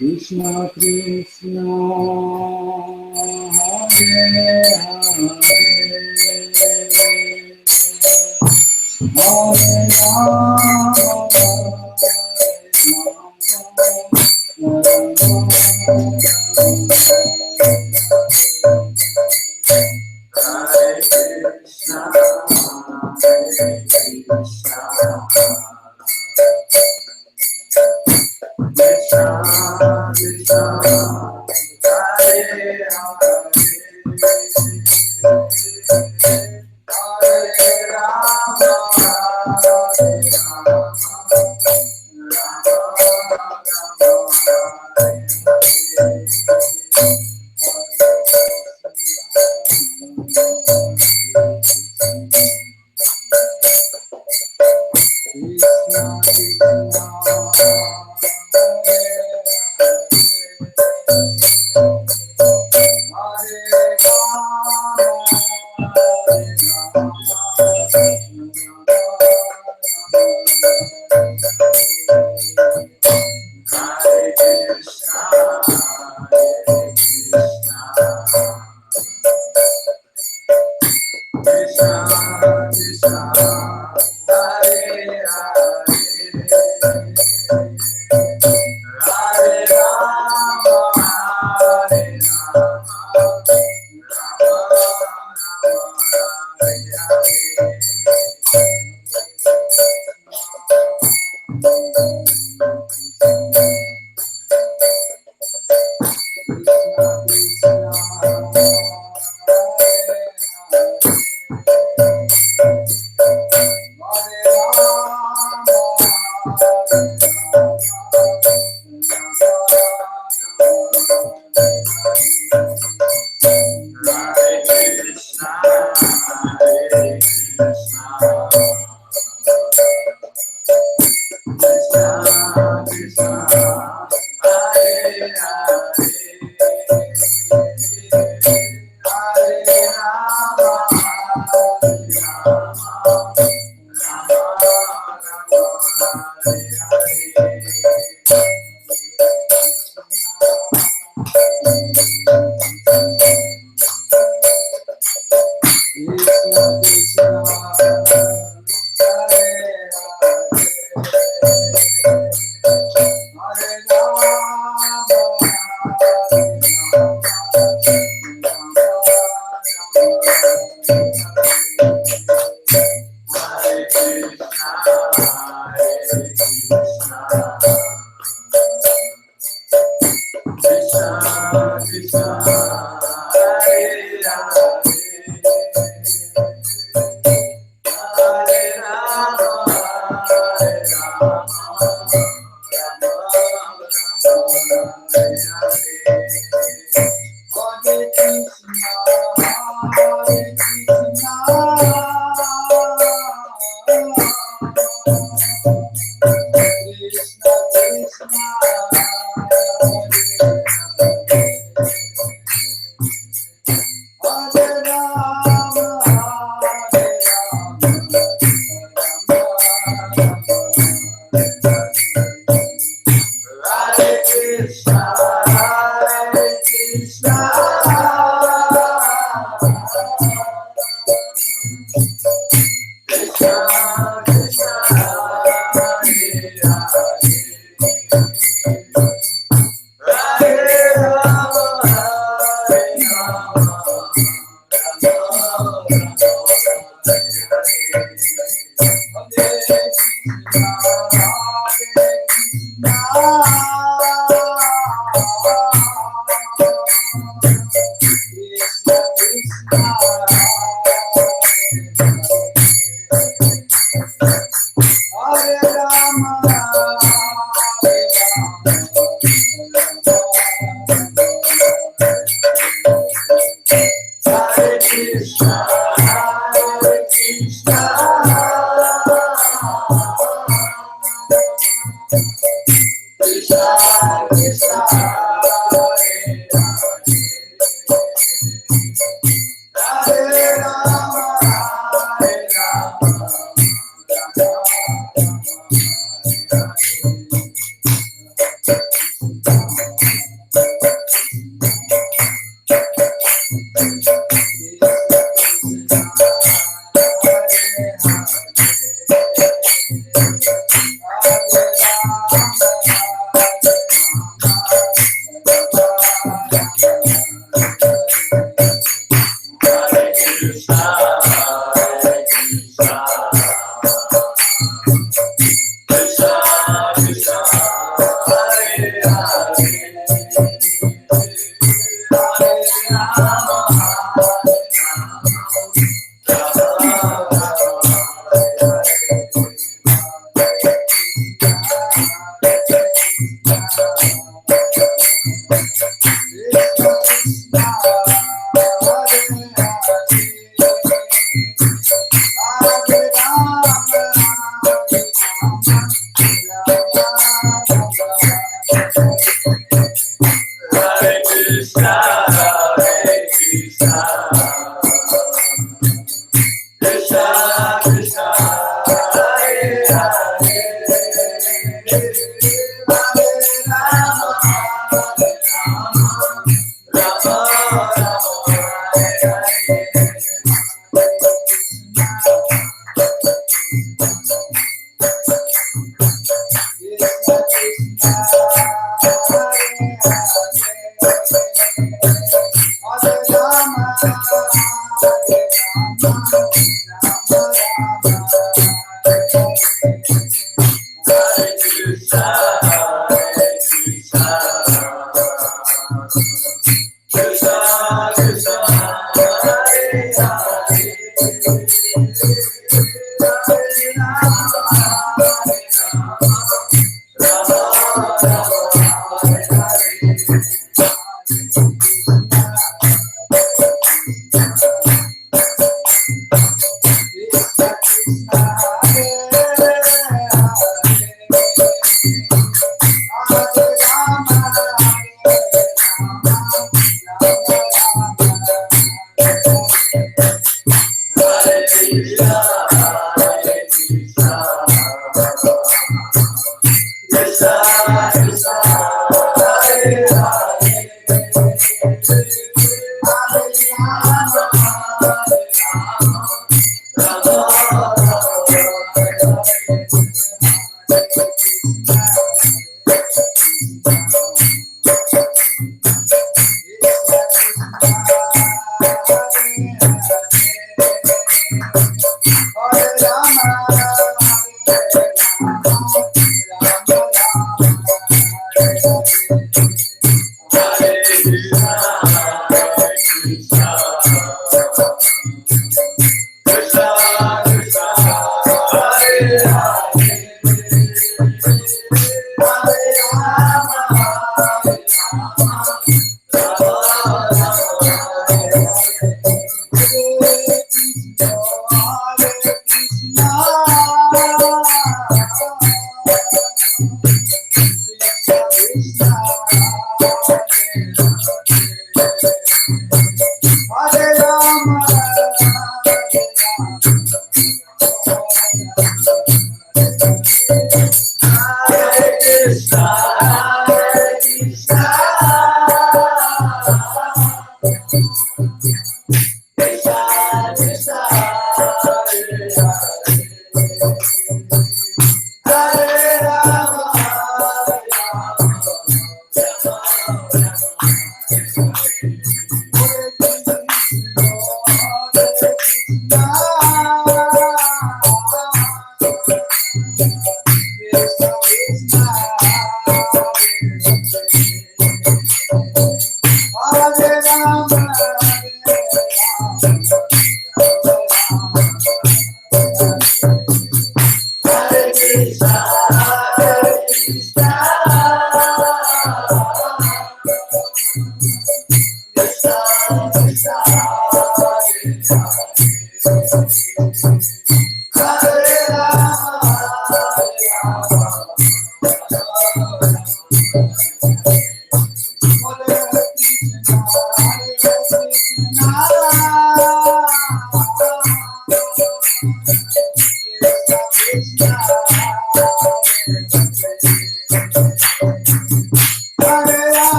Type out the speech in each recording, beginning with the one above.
Krishna Krishna Hare Hare Hare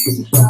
Hare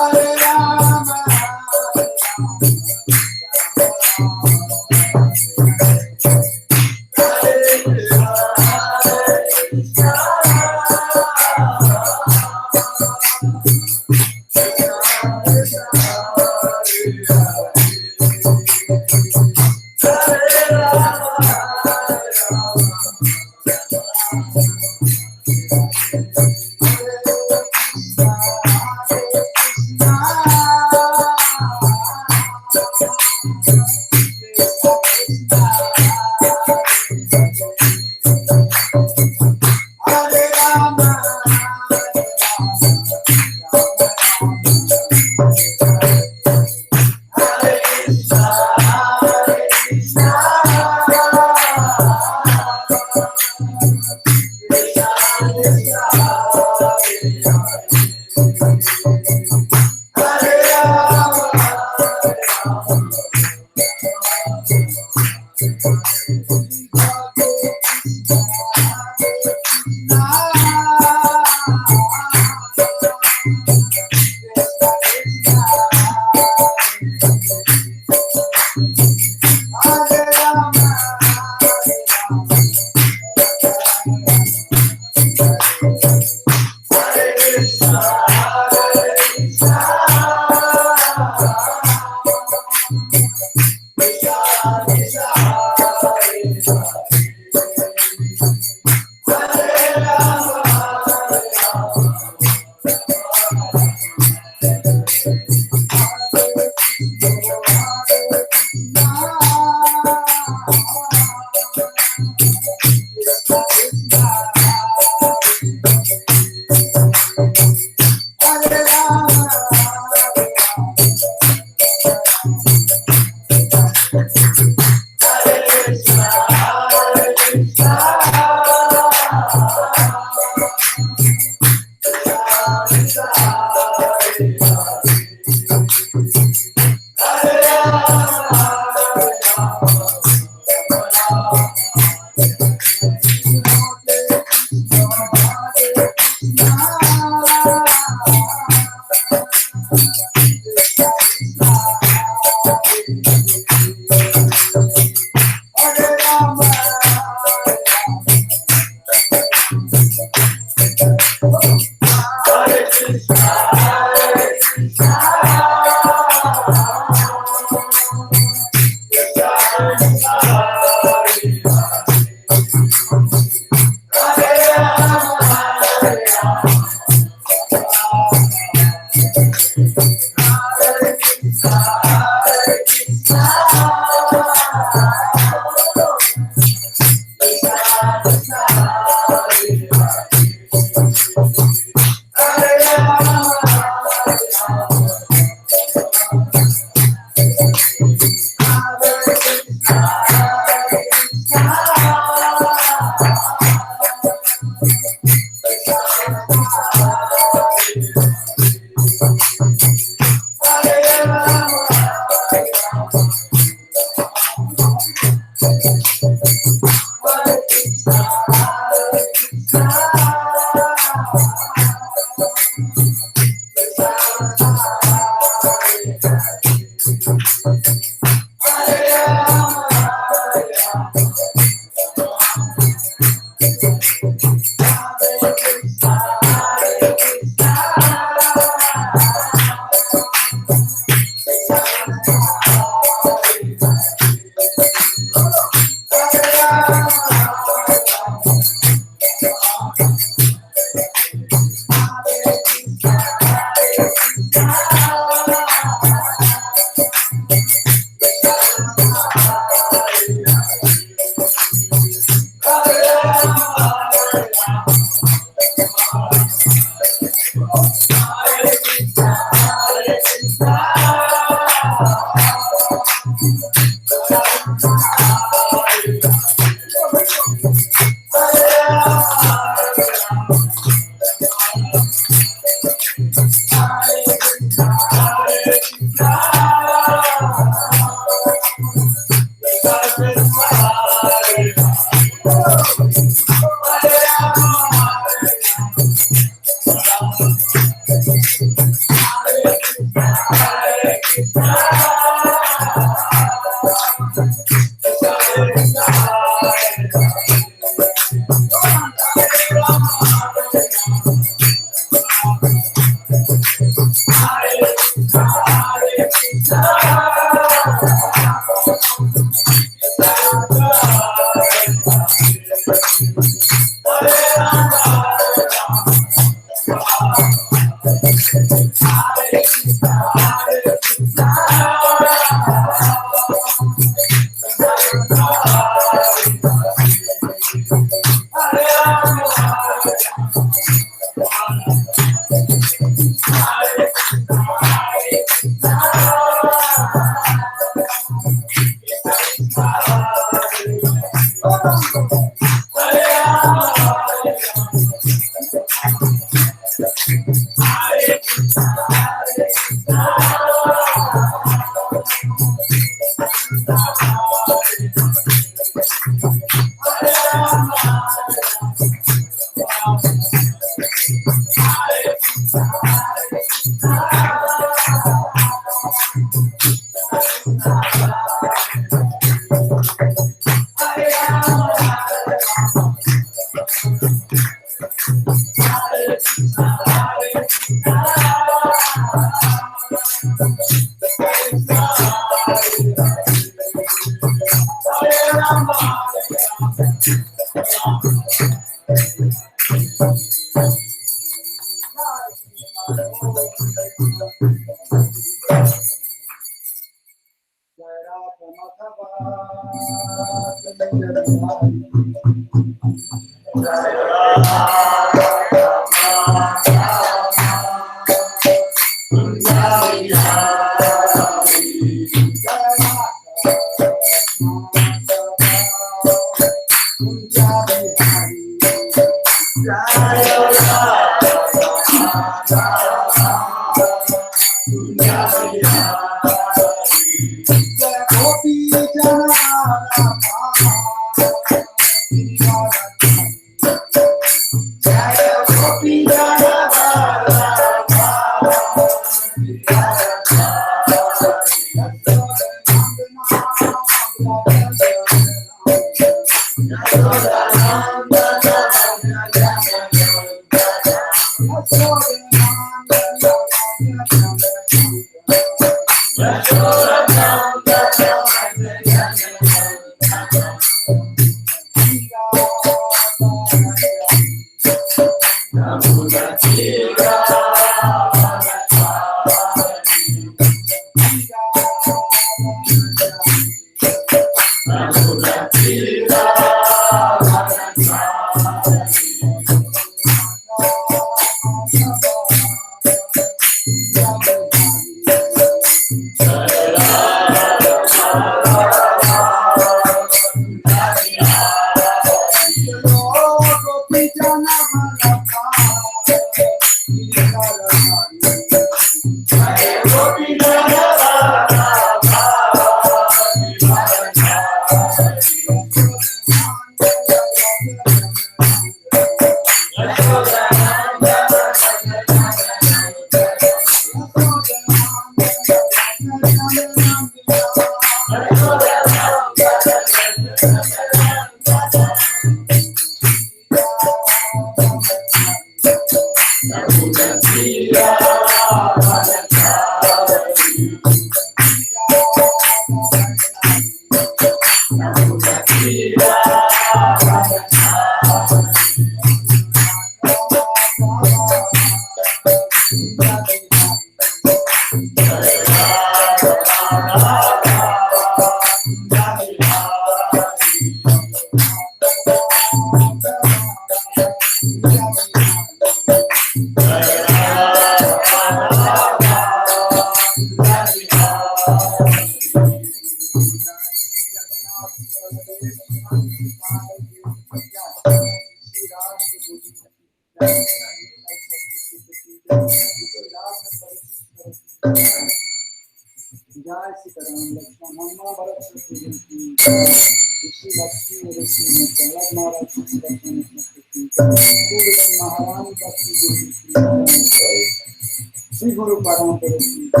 Sri Guru Parampara Srila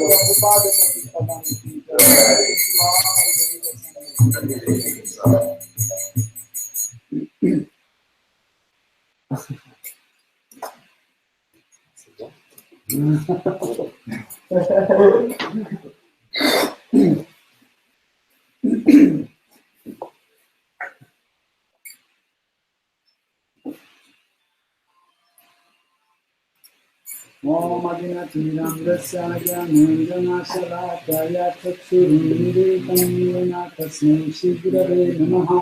Prabhupada Om Adinatirandasya Nandana Salakaya Chaksurunditam Yena Tasmai Shri Gurave Namaha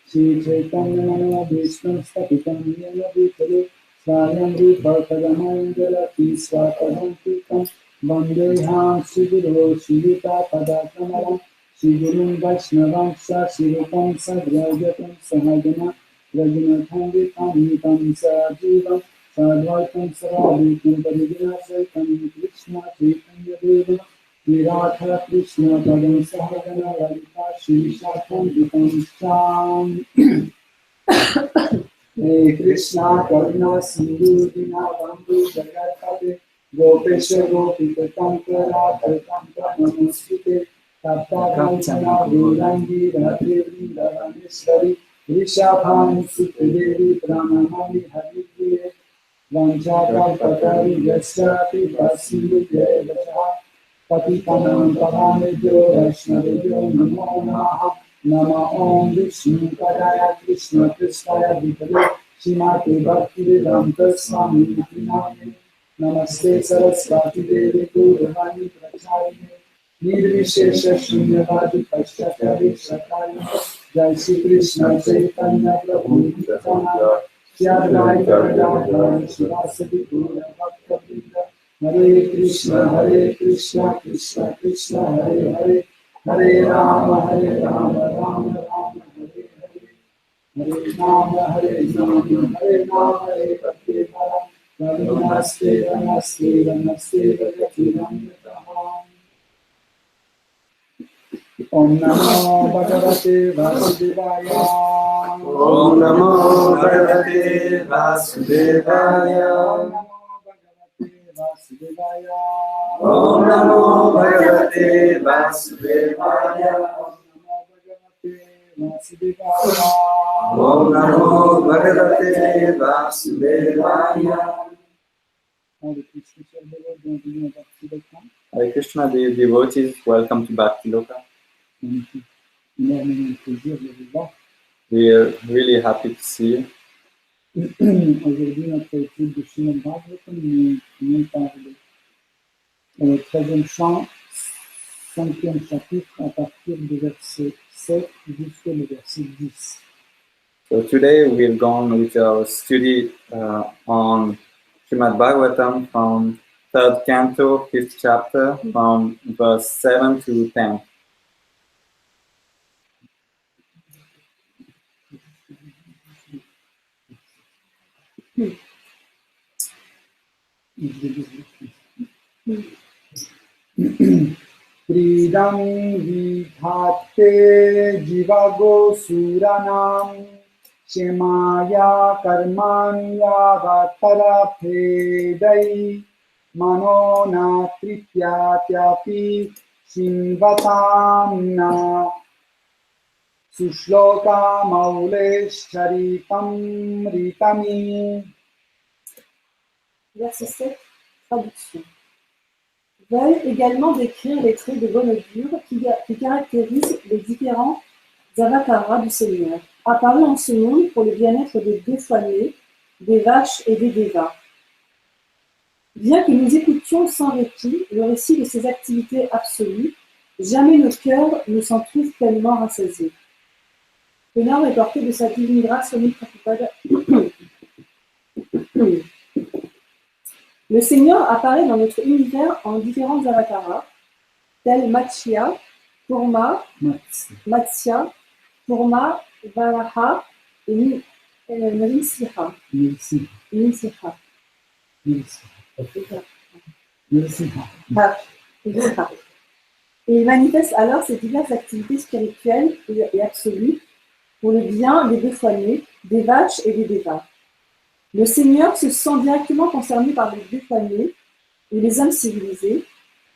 Shri Chaitanya Manavishnu Stapitam Yena Bhutale Swayam Rupa Kadamayandalati Swatadantikam Vandeham Shri Guru Shri Padakamaram Shri Gurun Vaishnavam Shri Rupam Sagrajatam Sahajana Rajanathangikam Nitam Sajivam Sadvaitam Saraditam Parijinasaitam Krishna Chaitanya Deva Viratha Krishna Padam Sahagana Lalita Shri Shatam Vitam Sham Hey Krishna Karuna Sindhu Dinabandhu Jagatpate Gopesha Gopika Tankara Tankara Namaskite Tapta Kanchana Gurangi Radhe Vrindavaneshwari Rishabham Sutadevi Pranamami Haripriye Vanchakalpatari Yasati Vasindhya Patitanam Pavanebhyo Vaishnavebhyo Namo Namaha Nama Om Vishnu Padaya Krishna Krishnaya Bhutale Srimati Bhaktivedanta Swami Namine Namaste Saraswati Devi Gauravani Pracharine Nirvishesha Shunyavadi Paschatari Shakaya Jai Shri Krishna Chaitanya Prabhu Nityananda Shadvaita Radha Shivasati Gura Bhakta Vrinda Hare Krishna Krishna Krishna Hare Hare Hare Rama Rama Rama Hare Hare Hare Rama Hare Rama Hare Bhakti Hara Namaste Namaste Namaste Bhagati Ramyatam Om Namo Bhagavate Vasudevaya Om Namo Bhagavate Vasudevaya. Om Namo Bhagavate Vasudevaya. Om Namo Bhagavate Vasudevaya. Hare Krishna, dear devotees, welcome to Bhakti Loka. We are really happy to see you. Aujourd'hui, notre étude du Srimad Bhagavatam nous parle du 13e chant, 5e chapitre, à partir du verset 7 jusqu'au verset 10. So today we're going with our study on Srimad Bhagavatam from 3rd canto, 5th chapter, from verse 7 to 10. Pridam vidhate jivago suranam shemaya karmanya vatarapedai manona trityatyapi simvatam na sushloka mauleshcharitam ritami. Verset 7, traduction. Veulent également décrire les traits de bonne augure qui caractérisent les différents avatars du Seigneur, apparus en ce monde pour le bien-être des deux fois nés, des vaches et des dévas. Bien que nous écoutions sans répit le récit de ces activités absolues, jamais nos cœurs ne s'en trouvent pleinement rassasiés. L'honneur est porté de sa divine grâce au Prabhupada. Le Seigneur apparaît dans notre univers en différents avatars, tels Matsya, Kurma, Matsya, Kurma, Varaha et Nrsimha. Et il manifeste alors ses diverses activités spirituelles et absolues pour le bien des deux fois nés, des vaches et des dévas. Le Seigneur se sent directement concerné par les deux fois nés et les hommes civilisés.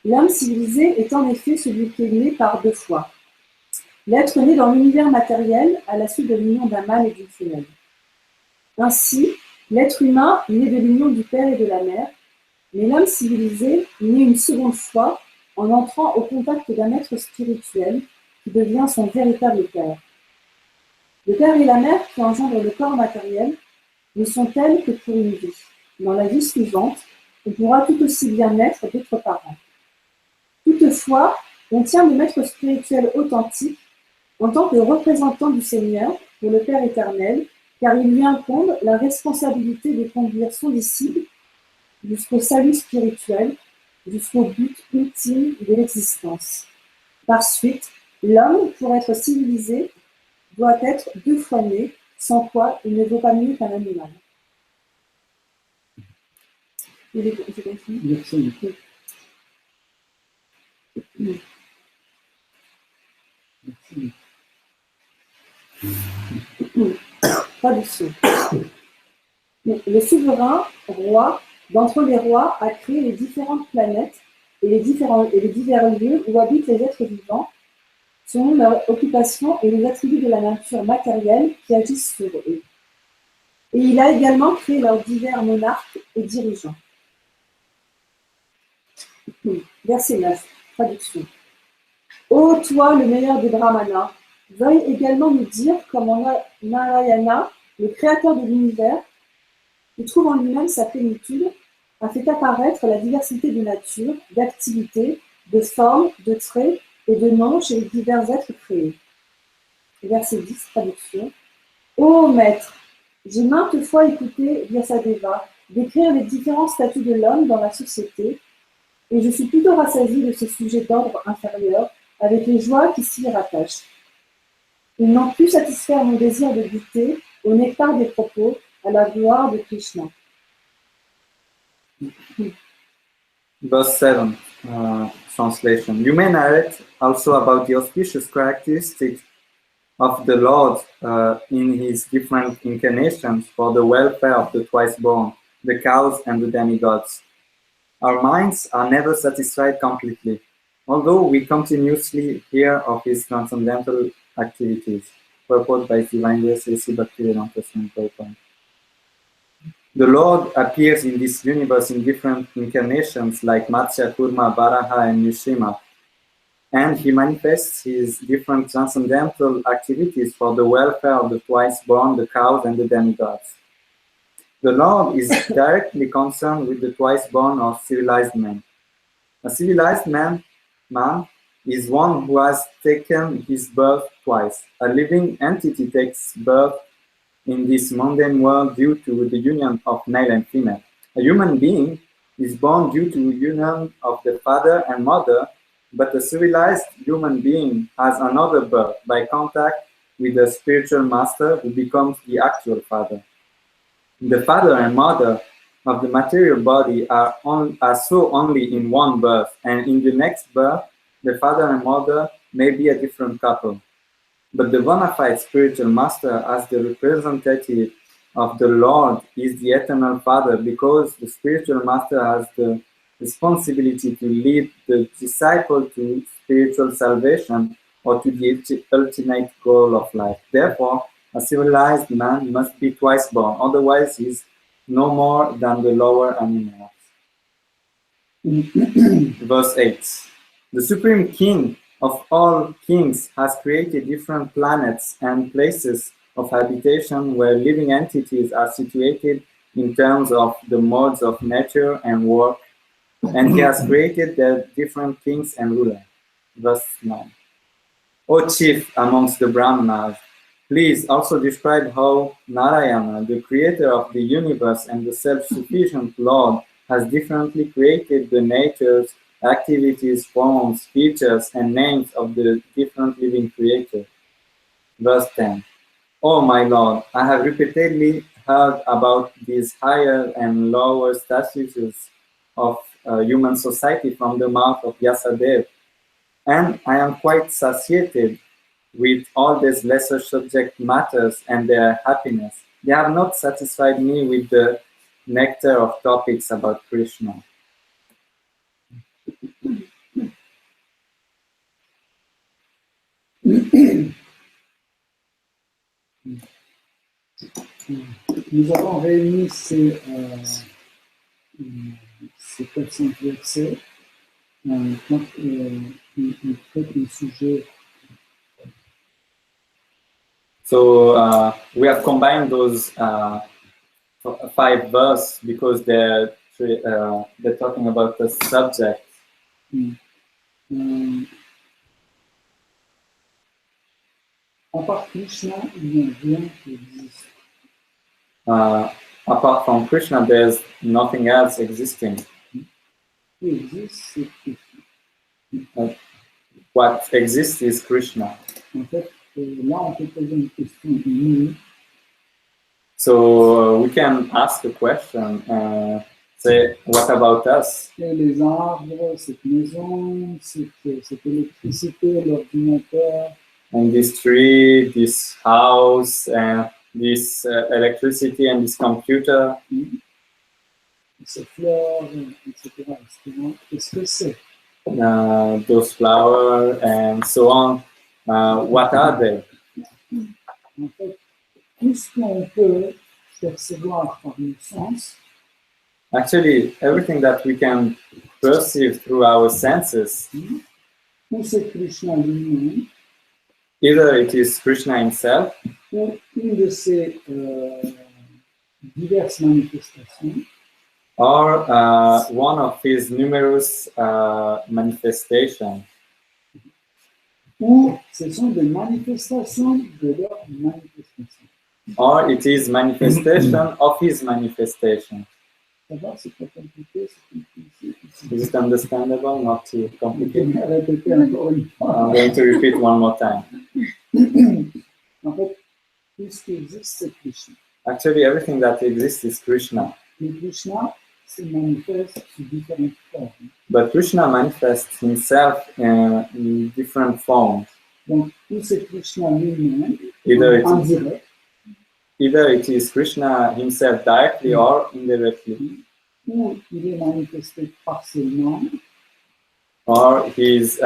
L'homme civilisé est en effet celui qui est né par deux fois. L'être né dans l'univers matériel à la suite de l'union d'un mâle et d'une femelle. Ainsi, l'être humain né de l'union du père et de la mère, mais l'homme civilisé naît une seconde fois en entrant au contact d'un être spirituel qui devient son véritable père. Le père et la mère qui engendrent le corps matériel ne sont tels que pour une vie. Dans la vie suivante, on pourra tout aussi bien naître d'autres parents. Toutefois, on tient le maître spirituel authentique en tant que représentant du Seigneur pour le Père éternel, car il lui incombe la responsabilité de conduire son disciple jusqu'au salut spirituel, jusqu'au but ultime de l'existence. Par suite, l'homme, pour être civilisé, doit être deux fois né, sans quoi il ne vaut pas mieux qu'un animal. Merci. Merci. Traduction. Le souverain roi d'entre les rois a créé les différentes planètes et les divers lieux où habitent les êtres vivants selon leur occupation et les attributs de la nature matérielle qui agissent sur eux. Et il a également créé leurs divers monarques et dirigeants. Verset 9, traduction. Ô toi, le meilleur des brahmanas, veuille également nous dire comment Narayana, le créateur de l'univers, qui trouve en lui-même sa plénitude, a fait apparaître la diversité de nature, d'activités, de formes, de traits et de noms chez les divers êtres créés. Verset 10, traduction. Ô maître, j'ai maintes fois écouté Vyasadeva décrire les différents statuts de l'homme dans la société, et je suis plutôt rassasié de ces sujets d'ordre inférieur avec les joies qui s'y rattachent. Ils n'ont pu satisfaire mon désir de goûter au nectar des propos à la gloire de Krishna. Verse 7, translation. You may narrate also about the auspicious characteristics of the Lord in his different incarnations for the welfare of the twice-born, the cows and the demigods. Our minds are never satisfied completely, although we continuously hear of his transcendental activities. Purport by Divine Grace A.C. Bhaktivedanta Swami Prabhupada. The Lord appears in this universe in different incarnations like Matsya, Kurma, Varaha, and Nrsimha, and he manifests his different transcendental activities for the welfare of the twice-born, the cows, and the demigods. The Lord is directly concerned with the twice-born or civilized man. A civilized man is one who has taken his birth twice. A living entity takes birth in this mundane world due to the union of male and female. A human being is born due to union of the father and mother, but a civilized human being has another birth by contact with a spiritual master who becomes the actual father. The father and mother of the material body are so only in one birth, and in the next birth, the father and mother may be a different couple. But the bona fide spiritual master, as the representative of the Lord, is the eternal Father, because the spiritual master has the responsibility to lead the disciple to spiritual salvation or to the ultimate goal of life. Therefore, a civilized man must be twice born, otherwise he is no more than the lower animals. Verse 8. The Supreme King of all kings has created different planets and places of habitation where living entities are situated in terms of the modes of nature and work, and he has created their different kings and rulers. Verse 9. O chief amongst the Brahmanas, please also describe how Narayana, the creator of the universe and the self-sufficient Lord, has differently created the natures, activities, forms, features, and names of the different living creatures. Verse 10. Oh my Lord, I have repeatedly heard about these higher and lower statuses of human society from the mouth of Vyasadeva, and I am quite satiated with all these lesser subject matters and their happiness. They have not satisfied me with the nectar of topics about Krishna. Nous avons réuni ces 400 versets quand il traite le sujet. So we have combined those 5 verses because they're talking about the subject. À part Krishna, il n'y a rien qui existe. Apart from Krishna, there's nothing else existing. Ce qui existe, c'est Krishna. What exists is Krishna. En fait, là, on peut poser une question nous. So we can ask a question. Say, what about us? Les arbres, cette maison, cette électricité, l'ordinateur. And this tree, this house, and this electricity and this computer. Ces fleurs, etc. Qu'est-ce que c'est? Those flowers and so on. What are they? En fait, tout ce qu'on peut percevoir par nos sens, Actually, everything that we can perceive through our senses, ou c'est Krishna lui-même, either it is Krishna himself, ou une de ses diverses manifestations, or one of his numerous manifestations, ou ce sont des manifestations de leur manifestation. or it is manifestation of his manifestation. Ça va, c'est pas compliqué, c'est compliqué. Is it understandable? Not too Je complicated. vais répéter encore une fois. I'm going to repeat one more time. En fait, tout ce qui existe, c'est Krishna. Actually, everything that exists is Krishna. Et Krishna se manifeste sous différentes formes. But Krishna manifests himself in different forms. Donc, ou c'est Krishna lui-même, Either en it, direct, either it is Krishna himself directly or indirectly, ou il est manifesté partiellement, or he is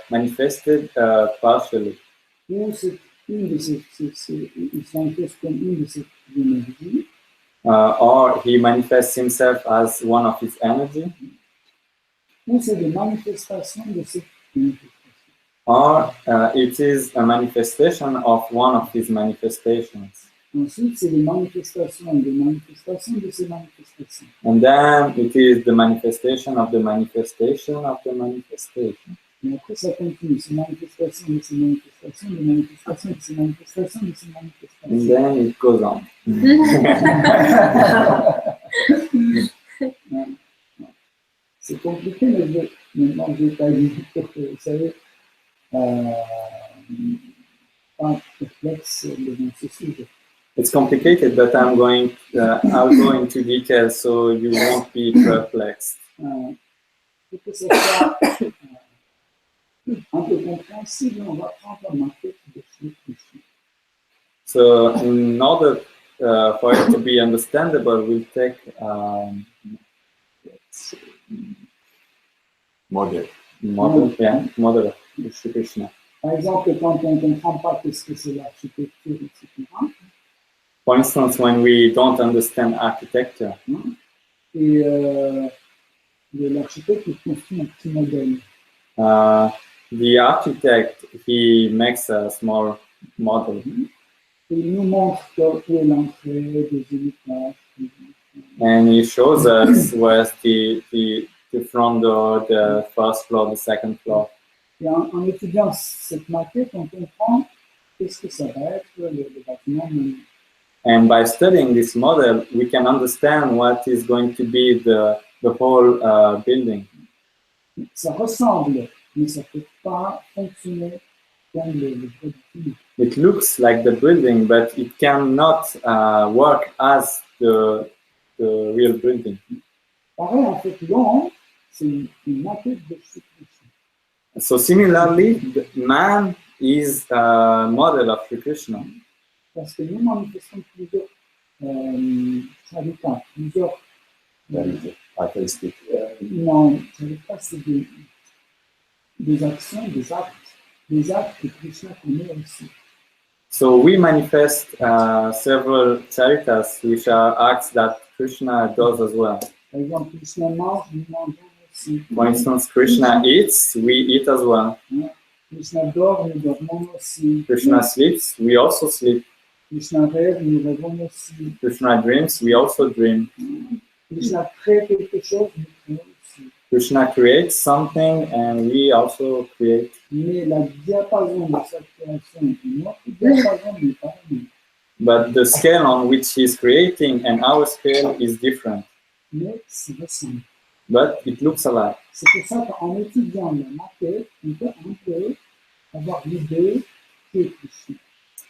manifested partially, ou c'est une de ces, il se manifeste comme une de ces énergies, or he manifests himself as one of his energy, ou c'est des manifestations de ces manifestations. or it is a manifestation of one of his manifestations. Ensuite, c'est des manifestations de ces manifestations. And then it is the manifestation of the manifestation of the manifestation. Et après, ça continue, ces manifestations de ces manifestations, des manifestations de ces manifestations, de ces manifestations. And then it goes on. C'est compliqué, mais maintenant je vais pas dire pour que vous savez, pas perplexe devant ce sujet. It's complicated, but I'll go into detail so you won't be perplexed. Pour que ça soit un peu compréhensible, on va prendre la maquette de Sri Krishna. So in order for it to be understandable, we'll take model of Sri Krishna. Par exemple, quand on ne comprend pas qu'est-ce que c'est l'architecture, etc., For instance, when we don't understand architecture, et l'architecte il construit un petit modèle. the architect, he makes a small model. Et il nous montre où est l'entrée, deuxième étage. And he shows us where's the front door, the first floor, the second floor. Et en étudiant cette maquette, on comprend qu'est-ce que ça va être le bâtiment. And by studying this model, we can understand what is going to be the whole building. Ça ressemble, mais ça ne peut pas fonctionner comme le vrai bâtiment. It looks like the building, but it cannot work as the real building. Pareil, en fait, l'homme, c'est une maquette de Sri Krishna. So similarly, man is a model of Sri Krishna. Parce que nous manifestons plusieurs charita, plusieurs Caractéristique. non, charita, c'est des actions, des actes que Krishna connaît aussi. So we manifest several charitas, which are acts that Krishna does as well. Par exemple, Krishna mange, nous mangeons aussi. For instance, Krishna eats, we eat as well. Krishna dort, nous dormons aussi. Krishna sleeps, we also sleep. Krishna rêve, nous rêvons aussi. Krishna dreams, we also dream. Krishna crée quelque chose, nous créons aussi. Krishna creates something and we also create. Mais la diapason de sa création est notre diapason n'est pas la même. But the scale on which he's creating and our scale is different. Mais c'est ressemble. But it looks alike. C'est pour ça qu'en étudiant la maquette, on peut un peu avoir l'idée qui est Krishna.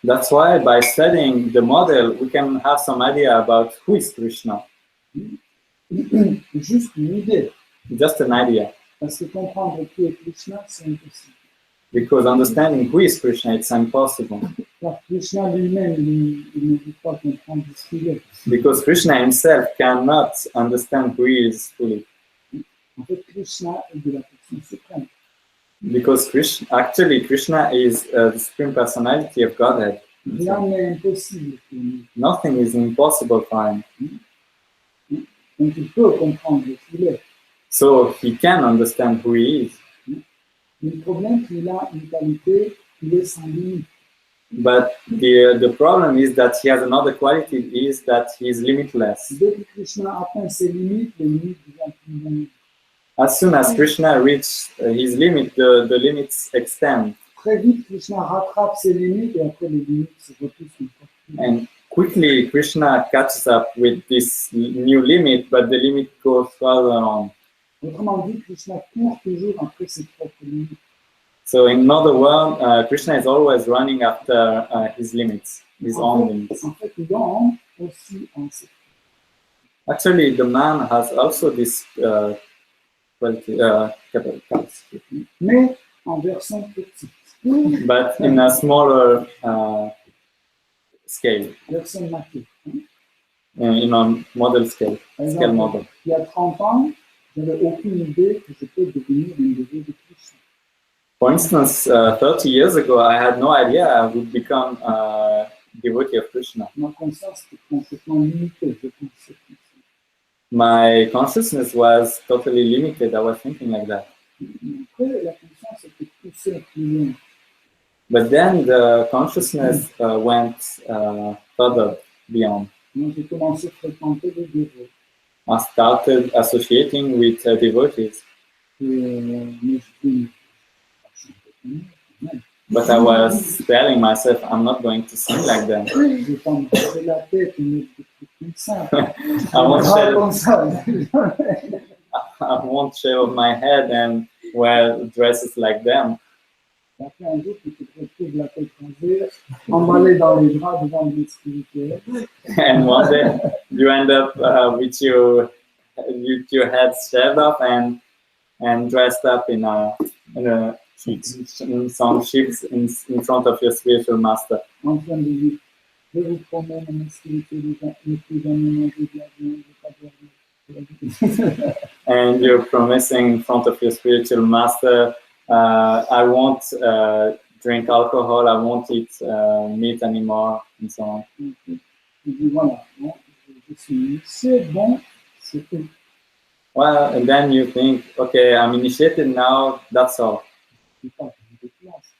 That's why by studying the model, we can have some idea about who is Krishna. Juste une idée. Just an idea. Parce que comprendre qui est Krishna, c'est impossible. Because understanding who is Krishna, it's impossible. Car Krishna lui-même, il ne peut pas comprendre ce qu'il est. Because Krishna himself cannot understand who he is fully. En fait, Krishna est de la personne suprême. Because Krishna is the Supreme Personality of Godhead. Rien n'est impossible pour nous. Nothing is impossible for him. Donc il peut comprendre ce qu'il est. So he can understand who he is. Mais le problème, c'est qu'il a une qualité, il est sans limite. But the problem is that he has another quality, is that he is limitless. Dès que Krishna atteint ses limites, les limites deviennent plus grandes. As soon as Krishna reaches his limit, the limits extend. Très vite, Krishna rattrape ses limites et après les limites se repoussent encore plus. And quickly, Krishna catches up with this new limit, but the limit goes further on. Autrement dit, Krishna court toujours après ses propres limites. So in other words, Krishna is always running after his limits, his own limits. En fait, l'homme aussi en ses. Actually, the man has also this capacity, Mais en version petite, but in a smaller scale, version maquette. in a model scale, Par scale exemple, model. il y a 30 ans, je n'avais aucune idée que je peux devenir un dévot de Krishna. For instance, 30 years ago, I had no idea I would become a devotee of Krishna. Ma conscience était complètement limitée, je pensais. My consciousness was totally limited. I was thinking like that. Après, la conscience était poussée plus loin. But then the consciousness went further beyond. Moi, j'ai commencé à fréquenter des dévots. I started associating with devotees, Mais je dis, but I was telling myself, I'm not going to sing like them. je vais pas me casser la tête et mettre des trucs comme ça. I won't Pas shave, comme ça. I won't shave my head and wear dresses like them. Après, un jour, tu te retrouves la tête rasée, emballé dans les bras devant le guide spirituel. And one day you end up with your head shaved off and dressed up in some sheets in front of your spiritual master. En train de dire, je vous promets, mon spiritualité, ne plus jamais manger de la viande, ne pas boire de la And you're promising in front of your spiritual master, I won't drink alcohol, I won't eat meat anymore, and so on. Je dis, voilà, bon, je suis initié, bon, c'est tout. Well, and then you think, okay, I'm initiated now, that's all. Je ne peux pas faire de classe.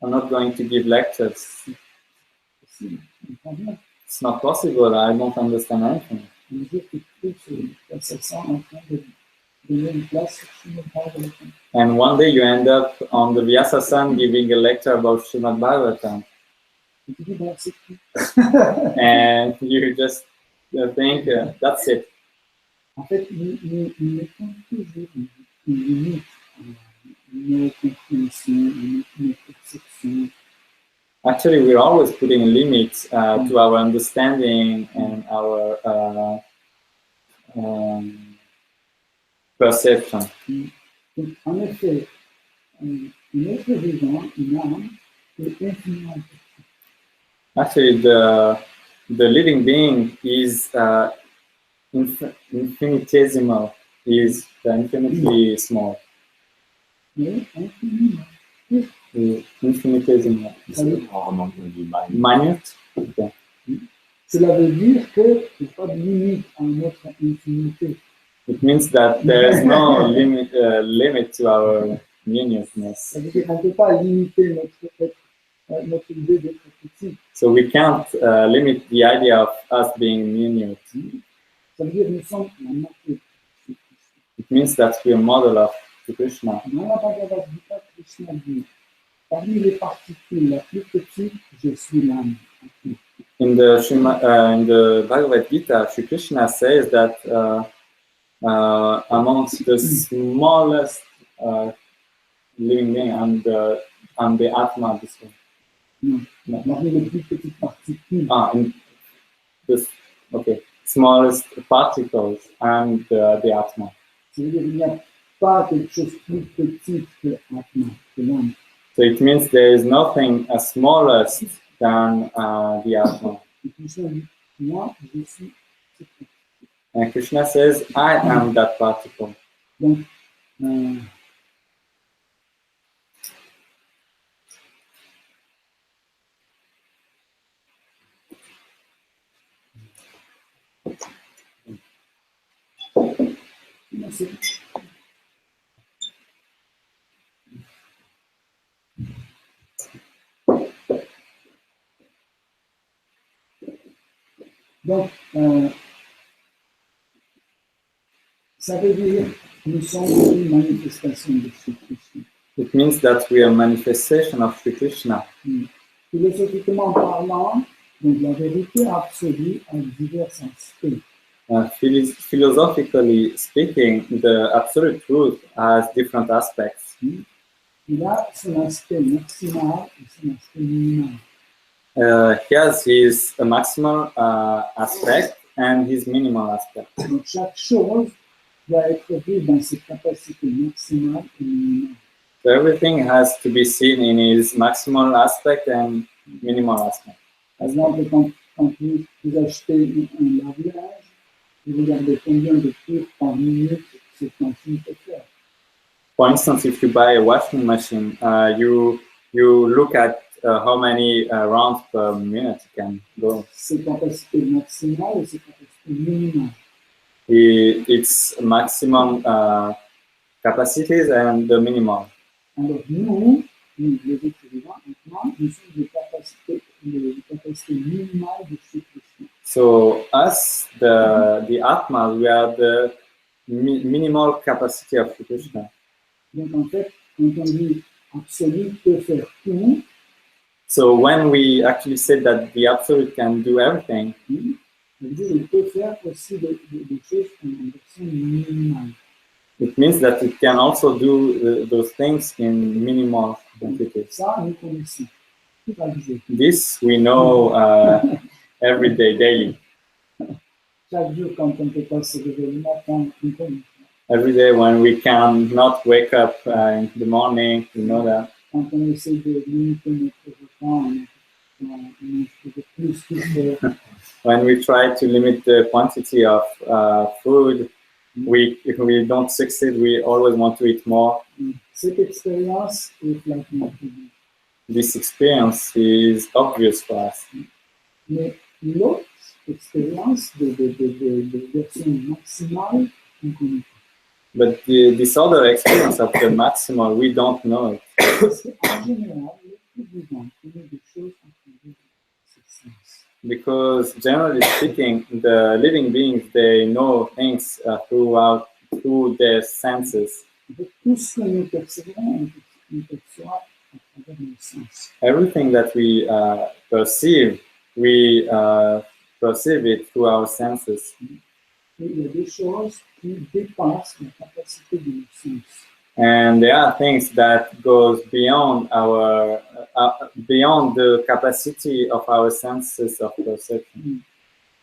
I'm not going to give lectures. Si, je comprends bien. It's not possible, I don't understand anything. Le jour que tu trouves sur ça en train de donner une classe sur Srimad Bhagavatam. And one day you end up on the Vyasa-san giving a lecture about Srimad Bhagavatam. Et tu dis, bon, c'est tout. And you just think, that's it. En fait, nous mettons toujours une limite à nos compréhensions, à nos perceptions. Actually, we're always putting a limit to our understanding and our perception. Donc, en effet, un être vivant, une âme, est infiniment petit. Actually, the living being is infinitesimal, is infinitely small. Mais infiniment. Infinitesimal. C'est rarement du mal. Minute? Okay. Cela veut dire qu'il n'y a pas de limite à notre infinité. It means that there is no limit to our minuteness. Ça veut dire qu'on ne peut pas limiter notre idée d'être petit. So we can't limit the idea of us being minute. Ça veut dire que nous sommes la nature. It means that we are model of Krishna. Dans la Bhagavad Gita, Krishna dit, parmi les particules la plus petite, je suis l'âme. In the Bhagavad Gita, Shri Krishna says that amongst the smallest living being and the Atma, this one. Non, parmi les plus petites particules. Smallest particles and the Atma. Ça veut dire qu'il n'y a pas quelque chose de plus petit que l'Atma, que l'âme. So it means there is nothing as smallest than the Atma. Et Krishna dit, moi, je suis cette particule. And Krishna says, I am that particle. Donc, donc, ça veut dire que nous sommes une manifestation de Sri Krishna. It means that we are a manifestation of Sri Krishna. Philosophiquement parlant, donc la vérité absolue a divers aspects. Philosophically speaking, the absolute truth has different aspects. Il a son aspect maximal et son aspect minimal. He has his maximal aspect and his minimal aspect. Donc chaque chose doit être vue dans ses capacités maximales et minimales. So everything has to be seen in his maximal aspect and minimal aspect. Par exemple, quand vous achetez un lave-linge, vous regardez combien de tours par minute cette machine peut faire. For instance, if you buy a washing machine, you look at how many rounds per minute it can go. Ses capacités maximales et ses capacités minimales. Its maximum capacities and the minimal. Alors nous les êtres vivants, maintenant, nous sommes les capacités minimales de Sri Krishna. So us, the Atmas, we are the minimal capacity of Sri Krishna. Donc en fait, quand on dit absolu peut faire tout, so when we actually say that the Absolute can do everything, on dit qu'il peut faire aussi des choses en version minimale. It means that it can also do those things in minimal quantities. Ça, nous connaissons. This we know every day, daily. Chaque jour, quand on ne peut pas se réveiller le matin, on connaît. Every day when we cannot wake up in the morning, we know that. Quand on essaie de limiter notre repas, on fait plus qu'il faut. When we try to limit the quantity of food, we don't succeed. We always want to eat more. Cette expérience reflète notre vie. This experience is obvious for us. Mais l'autre expérience de version maximale, on connaît pas. But this other experience of the maximal, we don't know it. Parce qu'en général, les plus vivants connaissent des choses en travers de ce sens. Because generally speaking, the living beings, they know things through their senses. Tout ce que nous percevons, on perçoit à travers nos sens. Everything that we perceive, we perceive it through our senses. Et il y a des choses qui dépassent la capacité de nos sens. And there are things that goes beyond beyond the capacity of our senses of perception.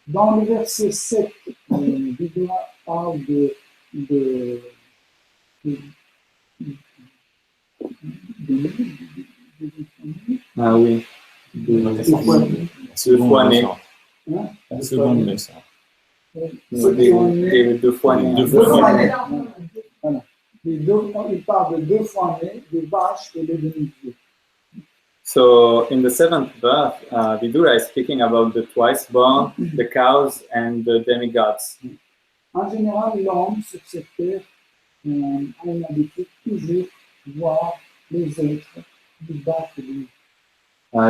Dans le verset 7, Bhagavatam parle de Ah oui. Deux fois né. Hein? La seconde naissance. Ceux qui sont nés, Deux fois né. Deux deux fois fois nés. nés. Voilà. Il parle de 2 fois nés, des vaches et des demi-dieux. So in the seventh birth, Vidura is speaking about the twice born, the cows, and the demigods. En général, l'homme sur cette terre a une habitude toujours de voir les autres du bas que lui.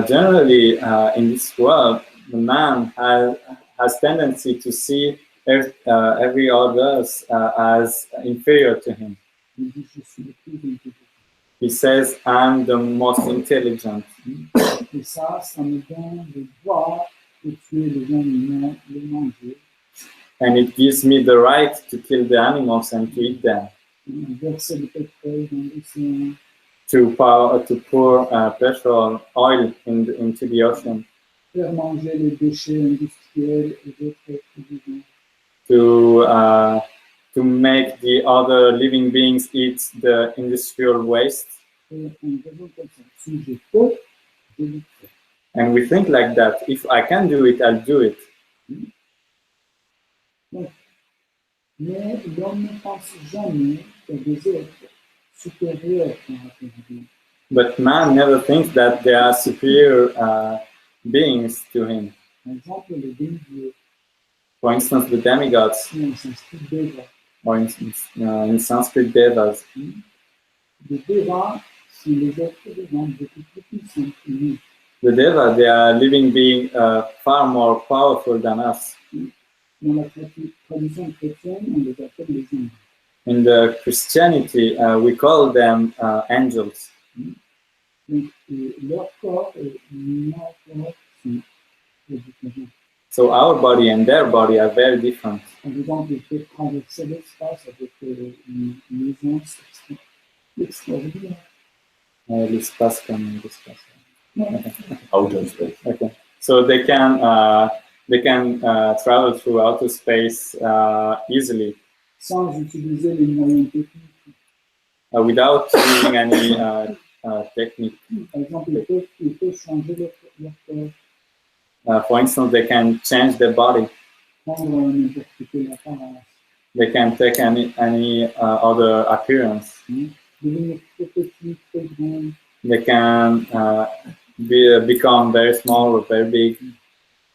Generally, in this world, the man has tendency to see every others as inferior to him. Il dit, je suis le plus intelligent. He says, I'm the most intelligent. Et ça me donne de voir et tuer les animaux, les manger. And it gives me the right to kill the animals and to eat them, Verser le pétrole dans l'océan, to pour petrol, oil into the ocean, faire manger les déchets industriels et d'autres êtres vivants. to make the other living beings eat the industrial waste. Et on raisonne comme ça. Si je peux, je le fais. And we think like that. If I can do it, I'll do it. Mais l'homme ne pense jamais qu'il y a des êtres supérieurs par rapport à lui. But man never thinks that there are superior beings to him. Par exemple, les demi-dieux, For instance, the demigods, qui ont s'inscrit Deva. or in Sanskrit, devas. Les Devas sont les êtres vivants beaucoup plus puissants que nous. The deva, they are living beings far more powerful than us. Dans la tradition chrétienne, on les appelle les anges. In the Christianity, we call them angels. Donc, leur corps et notre corps sont très différents. So our body and their body are very different. Par exemple, ils peuvent traverser l'espace avec une aisance extraordinaire. L'espace comme l'espace. Outer space. Okay. So they can travel through outer space easily Sans utiliser les moyens techniques. without using any technique. Par exemple, ils peuvent changer leur corps, For instance, they can change their body. prendre n'importe quelle apparence, They can take any other appearance. devenir très petit, très grand. They can become very small or very big.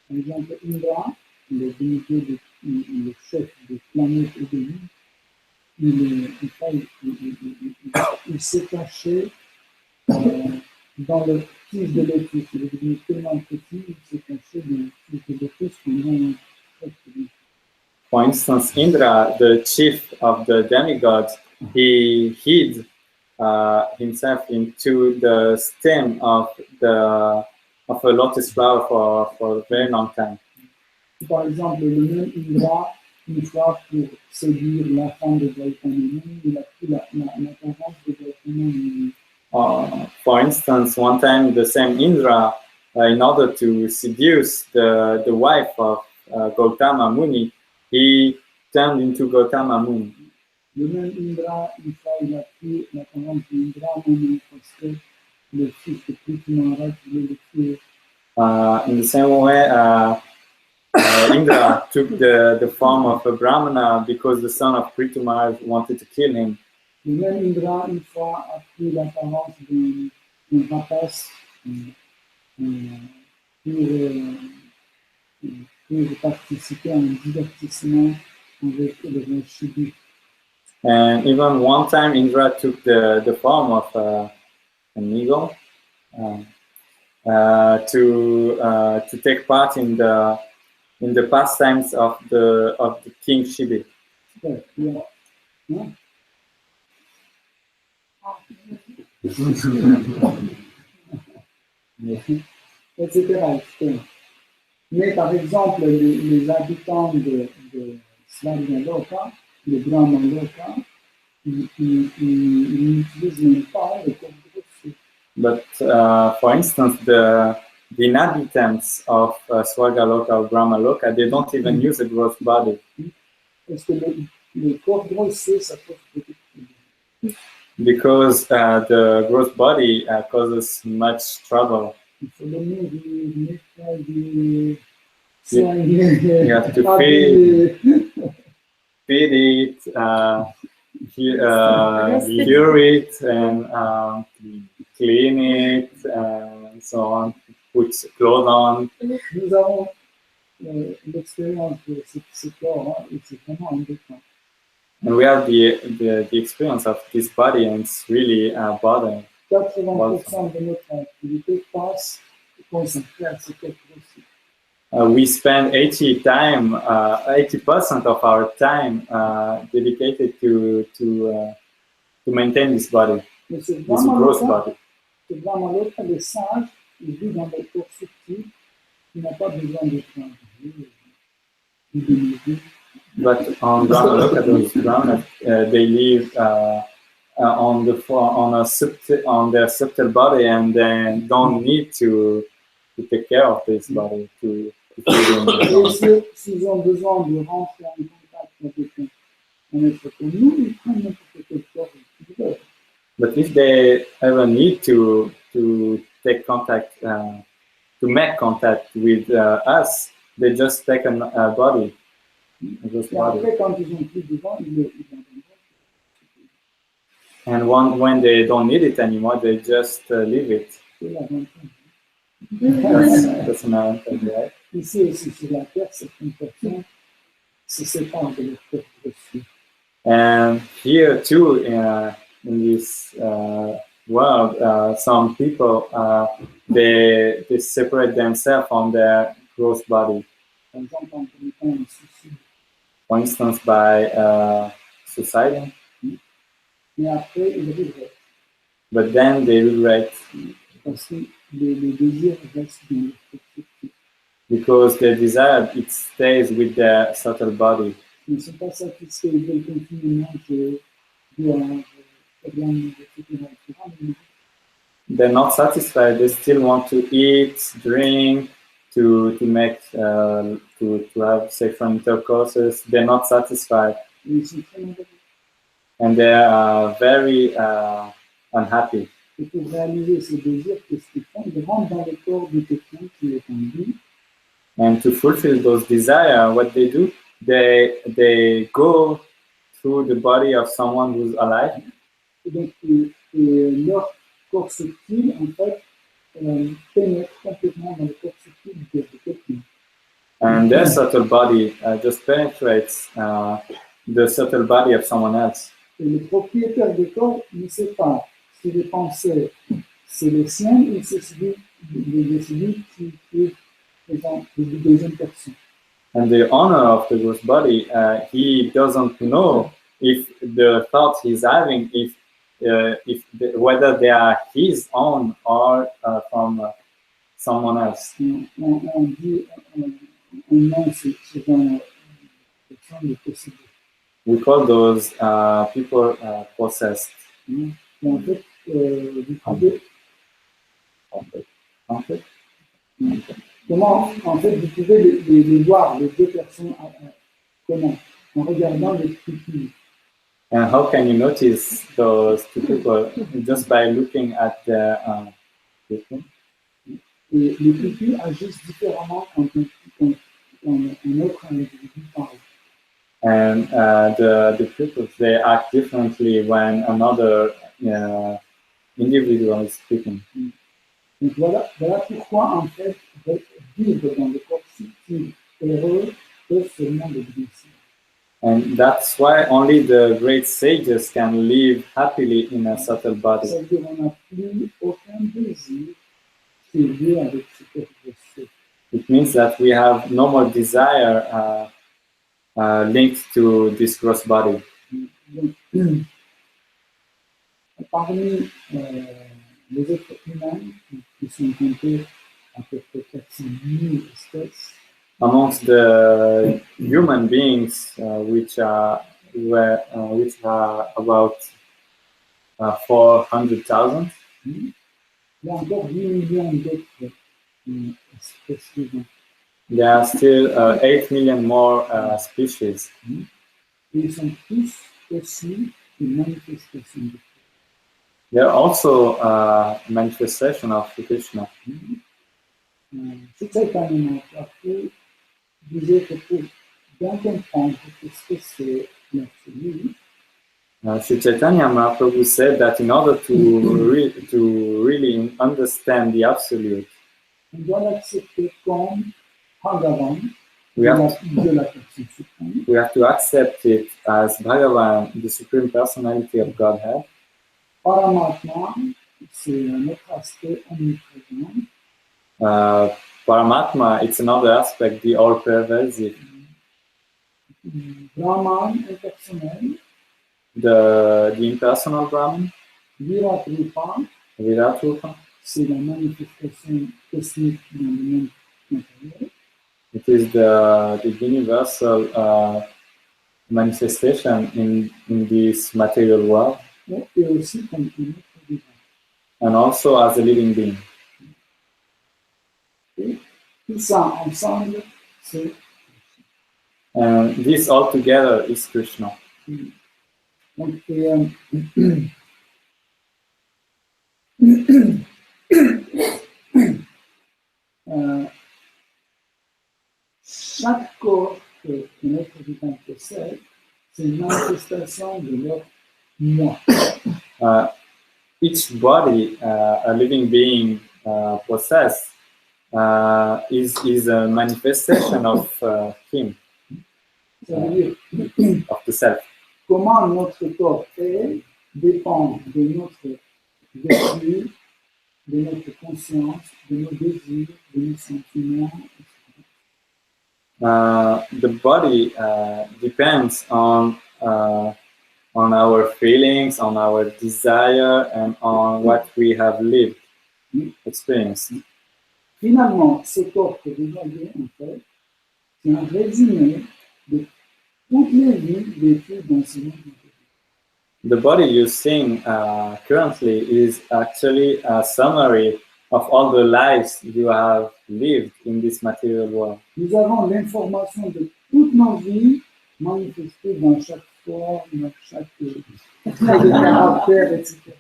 Par exemple, Indra, le demi-dieu, le chef des planètes et des vies, il s'est caché dans le tige de lotus. Il est devenu tellement petit, il s'est caché dans le tige de lotus pendant presque 10 ans. For instance, Indra, the chief of the demigods, he hid himself into the stem of a lotus flower for a very long time. Par exemple, le même Indra, une fois pour séduire la femme de Gautama, il a pris l'apparence de Gautama. For instance, one time the same Indra, in order to seduce the wife of Gautama Muni, he turned into Gautama Muni. Le même Indra, une fois, il a pris l'apparence d'Indra, parce que le fils de Prithvi Maharaj voulait le tuer. In the same way, Indra took the form of a Brahmana because the son of Prithvi Maharaj wanted to kill him. Le même Indra, une fois, a pris l'apparence d'un rapace pour participer à un divertissement avec le roi Shiva. And even one time, Indra took the form of an eagle to take part in the pastimes of the king Shiva. Ouais, yeah. Hein? Etc. Mais par exemple, les habitants de Slavyanloka, les Brahmanloka, ils n'utilisent même pas le corps grossier. But for instance, the inhabitants of Swargaloka or Brahmaloka, they don't even use a gross body. Parce que le corps grossier, ça pose beaucoup de problèmes. because the gross body causes much trouble. Il faut donner du nettoyer, You have to soigner, feed it, cure it, and clean it, and so on. Put clothes on. Nous avons l'expérience de ce corps, et c'est vraiment embêtant. And we have the experience of this body, and it's really bothering. 80% de notre activité passe consacrée à ce corps aussi. We spend 80% of our time dedicated to maintain this body, Mais c'est this vraiment gross le cas, body. c'est vraiment le cas des sages, ils vivent dans des corps subtils, qui n'ont pas besoin de travailler, de manger. But on Brahma Loka, those Brahmanas, they live on their subtle body, and then don't need to take care of this body to feed him. Et s'ils ont besoin de rentrer en contact avec un être comme nous, ils prennent n'importe quel corps qu'ils veulent. But if they ever need to take contact, to make contact with us, they just take a body. Just Et body. après, quand ils ont plus de vent, ils abandonnent. And when they don't need it anymore, they just leave it. C'est l'avantage. That's an advantage, right? Ici aussi, sur la terre, certaines personnes se séparent de leur corps reçu. And here too, in this world, some people they separate themselves from their gross body. Par exemple, en commettant un suicide. For instance, by suiciding. Mais après, ils regrettent. But then they regret Parce que le désir reste dans leur corps subtil. because their desire, it stays with their subtle body. Ils ne sont pas satisfaits, ils veulent continuer à manger, boire, faire de la musique, etc. Mais They're not satisfied. They still want to eat, drink, to make to have sexual intercourses. They're not satisfied, ils sont très malheureux. and they are very unhappy. Et pour réaliser ce désir, qu'est-ce qu'ils font? Ils rentrent dans le corps de quelqu'un qui est en vie. And to fulfill those desires, what they do, they go through the body of someone who's alive. Et donc, leur corps subtil, en fait, pénètre complètement dans le corps subtil de quelqu'un. And their subtle body just penetrates the subtle body of someone else. Et le propriétaire du corps ne sait pas si les pensées, c'est les siennes ou c'est celui qui est présent, le deuxième personne. And the owner of the gross body, he doesn't know if the thoughts he's having, whether they are his own or from someone else. On dit, on nom ces gens de possédés. We call those people possessed. Et en fait, vous pouvez, comment, en fait, vous pouvez les voir, les deux personnes, comment? En regardant les pupilles. And how can you notice those two people? Just by looking at the people. Et les pupilles agissent différemment quand un autre individu parle. And the pupils, they act differently when another individual is speaking. Donc voilà pourquoi, en fait, vivre dans le corps subtil heureux peut seulement le blesser. And that's why only the great sages can live happily in a subtle body. Ça veut dire qu'on n'a plus aucun désir qui est lié avec ce corps reçu. It means that we have no more desire linked to this gross body. Donc, parmi les êtres humains qui sont comptés à peu près 400 000 espèces, Amongst the human beings, which are about 400,000, il y a encore 10 millions d'autres espèces vivantes. there are still 8 million more species. Et ils sont tous aussi une manifestation de Dieu. They are also a manifestation of Krishna. Sri Chaitanya Mahaprabhu disait que pour bien comprendre ce que c'est l'absolu, Sri Chaitanya Mahaprabhu said that in order to really understand the absolute, on doit l'accepter comme Bhagavan, we have, de la personne suprême, we have to accept it as Bhagavan, the Supreme Personality of Godhead. Paramatma, c'est un autre aspect omniprésent, Paramatma, it's another aspect, the all-pervasive. Brahman impersonnel, The impersonal Brahman, Viratrupa, Viratrupa, c'est la manifestation cosmique dans le monde matériel, it is the universal manifestation in this material world, et aussi comme un être vivant. and also as a living being. Et tout ça ensemble, c'est And this all together is Krishna. donc, chaque corps que notre vivant possède, c'est une manifestation de leur moi. Each body a living being possesses is a manifestation of him, Ça veut dire of the self. comment notre corps est dépend de notre vécu, de notre conscience, de nos désirs, de nos sentiments, etc. The body depends on our feelings, on our desire, and on what we have lived, experienced. Finalement, ce corps que vous voyez, en fait, c'est un résumé de toutes les vies vécues dans ce monde. The body you're seeing currently is actually a summary of all the lives you have lived in this material world. Nous avons l'information de toutes nos vies manifestées dans chaque forme, dans chaque trait de caractère, etc.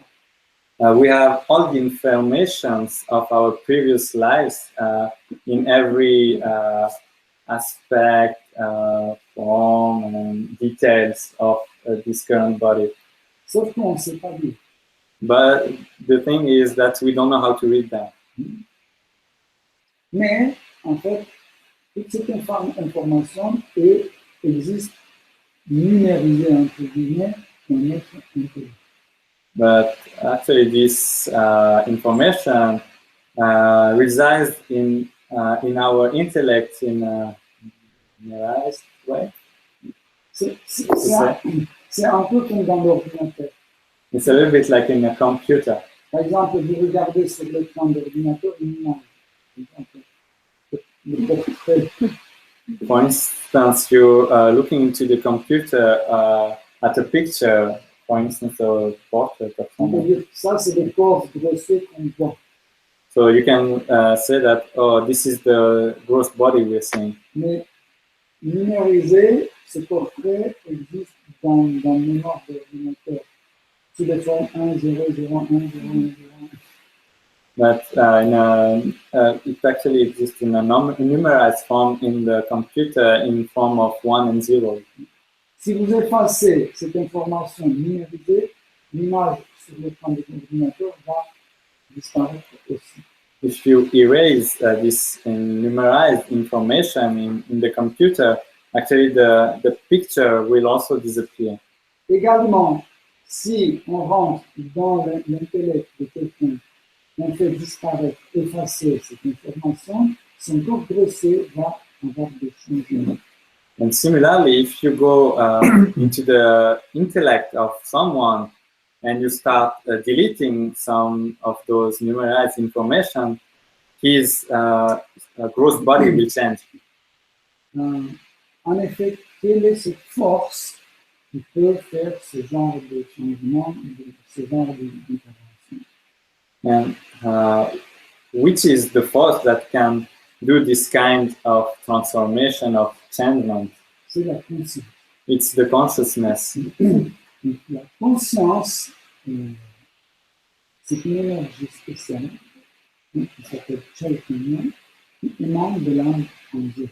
We have all the informations of our previous lives in every aspect, form, and details of this current body. Sauf qu'on ne sait pas lire. But the thing is that we don't know how to read them. Mais, en fait, toute cette information existe numérisée, entre guillemets, dans notre intelligence. But actually, this information resides in our intellect in a numerized way. C'est un peu comme dans l'ordinateur. It's a little bit like in a computer. Par exemple, vous regardez sur l'écran d'ordinateur une image. Le portrait. For instance, you're looking into the computer at a picture, for instance, a portrait of On peut someone. dire que ça, c'est le corps grossier qu'on voit. So you can say that, oh, this is the gross body we're seeing. Mais numérisé, ce portrait existe dans la mémoire d'ordinateur. Sous les formes 1, 0, 0, 1, 0, 1, 0, 1. But it actually exists in a numerized form in the computer in form of 1 and 0. Si vous effacez cette information numérisée, l'image sur l'écran de l'ordinateur va disparaître aussi. If you erase this numerized information in the computer, actually the picture will also disappear. Également, si on rentre dans l'intellect de quelqu'un, on fait disparaître, effacer cette information, son corps grossier va avoir des changements. And similarly, if you go into the intellect of someone and you start deleting some of those numerized information, his gross body will change. En effet, quelle est cette force qui peut faire ce genre de changement, ce genre d'intervention? And which is the force that can do this kind of transformation, of changement? C'est la conscience. It's the consciousness. La conscience c'est une énergie spéciale qui s'appelle Chaitanya, qui émane de l'âme angélique.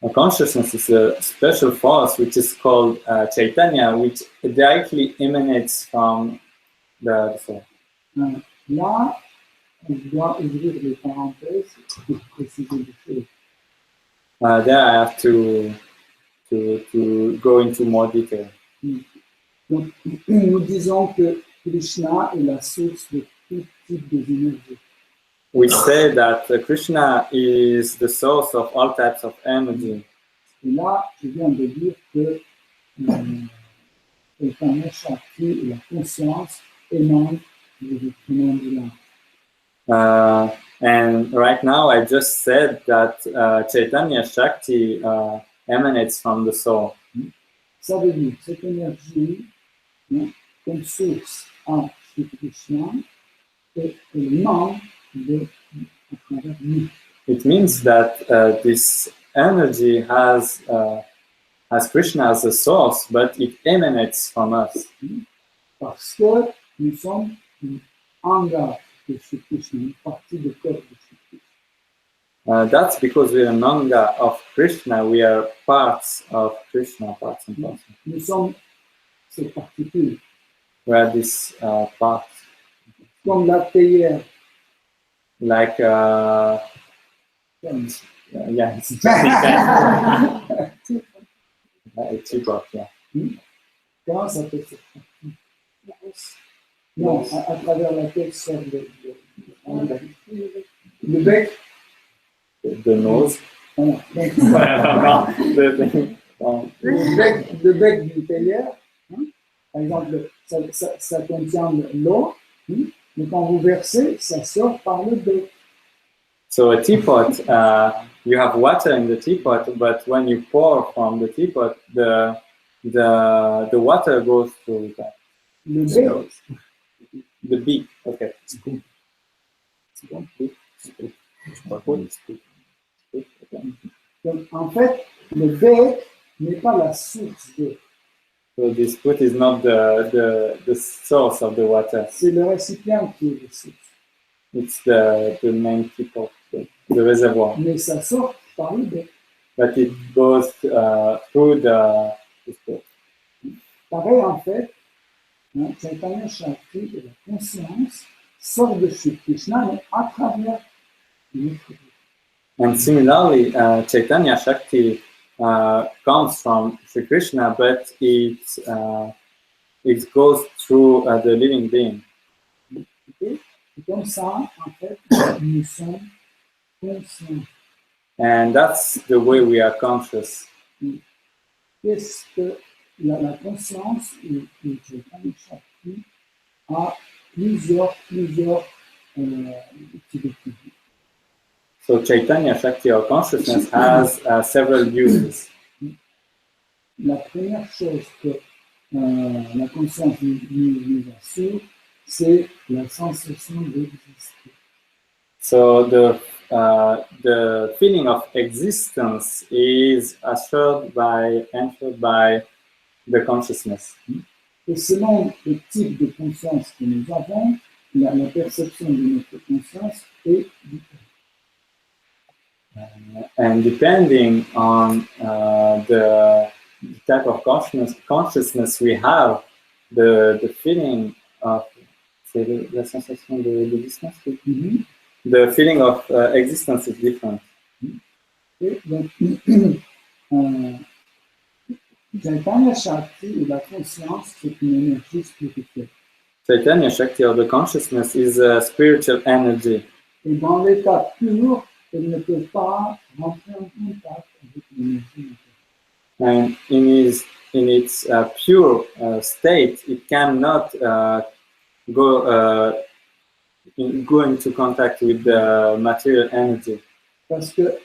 A consciousness is a special force which is called Chaitanya, which directly emanates from the soul. Là, je dois ouvrir les parenthèses pour préciser les choses. There I have to go into more detail. Donc, nous disons que Krishna est la source de tout type d'énergie. We say that Krishna is the source of all types of energy. Et là, je viens de dire que Chaitanya Shakti et la conscience émanent de l'âme. And right now, I just said that Chaitanya Shakti emanates from the soul. Ça veut dire que cette énergie, comme source à Shri Krishna, est émanent à travers nous. It means that this energy has Krishna as a source, but it emanates from us. Parce que nous sommes une anga de Shri Krishna, une partie du corps de Shri Krishna. That's because we are an anga of Krishna. We are parts of Krishna, parts and parts. Nous sommes ces particules. We are these parts. Comme la théière. Like, yeah, it's a teapot, yeah. Comment ça peut se faire? Non, à travers laquelle sort le bec. The nose. Voilà. No, Le bec d'une théière, par exemple, ça contient l'eau, mais quand vous versez, ça sort par le bec. So a teapot, you have water in the teapot, but when you pour from the teapot, the water goes through Le bec. The beak. Okay. Donc, en fait, le bec n'est pas la source d'eau. So this foot is not the source of the water. C'est le récipient qui est la source. It's the main teapot, the reservoir. Mais ça sort par le bec. But it goes through the foot. Pareil, en fait, Chaitanya Shakti et la conscience sortent de Shri Krishna, mais à travers notre vie. And similarly, Chaitanya Shakti comes from Sri Krishna, but it goes through the living being. Okay? Et comme ça, en fait, nous sommes conscients. And that's the way we are conscious. Qu'est-ce que la conscience et Chaitanya Shakti a plusieurs utilités. So Chaitanya Shakti or consciousness has several uses. La première chose que la conscience nous assure, c'est la sensation d'exister. So the feeling of existence is entered by the consciousness. Et selon le type de conscience que nous avons, la perception de notre conscience est différente. And depending on the type of consciousness we have, the feeling of la sensation d'existence. The feeling of existence is different. Et donc, Chaitanya Shakti et la conscience, c'est une énergie spirituelle. Chaitanya Shakti or the consciousness is a spiritual energy. Et dans l'état pur, elle ne peut pas rentrer en contact avec l'énergie matérielle. And in its pure state, it cannot go into contact with the material energy. Parce que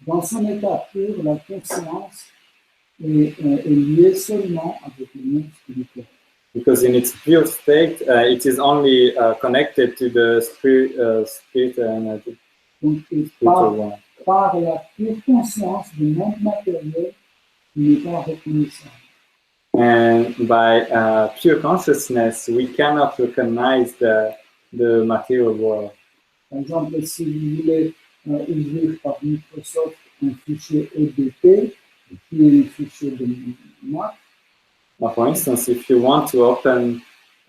dans son état pur, la conscience est liée seulement avec le monde spirituel. Because in its pure state, it is only connected to the spiritual energy. Donc, par la pure conscience du monde matériel, il n'est pas reconnaissable. And by pure consciousness, we cannot recognize the the material world. Par exemple, si vous voulez ouvrir par Microsoft un fichier EDT, qui est un fichier de Mac, Now, for instance, if you want to open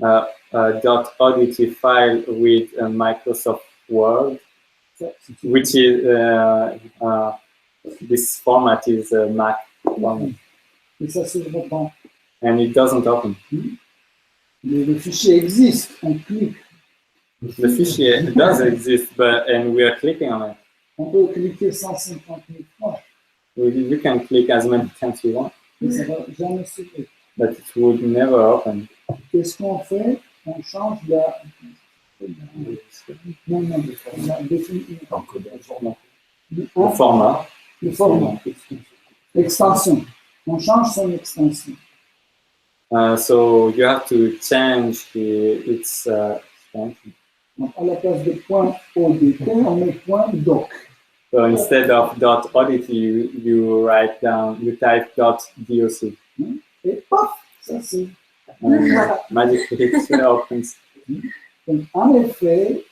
a .odt file with a Microsoft Word, which is this format is a Mac format, et ça s'ouvre pas. and it doesn't open. Mais le fichier existe, on clique. The fichier does exist, and we are clicking on it. On peut cliquer 150 000 fois, You can click as many times you want, mais ça ne va jamais s'ouvrir. but it would never open. Qu'est-ce qu'on fait? On change la définition. The format. Le format. Extension. On change son extension. So you have to change its extension. Donc, à la place de .odt, on met .doc. So instead of .odt, you type .doc. Et paf, ça c'est. Magically it opens. Donc, en effet,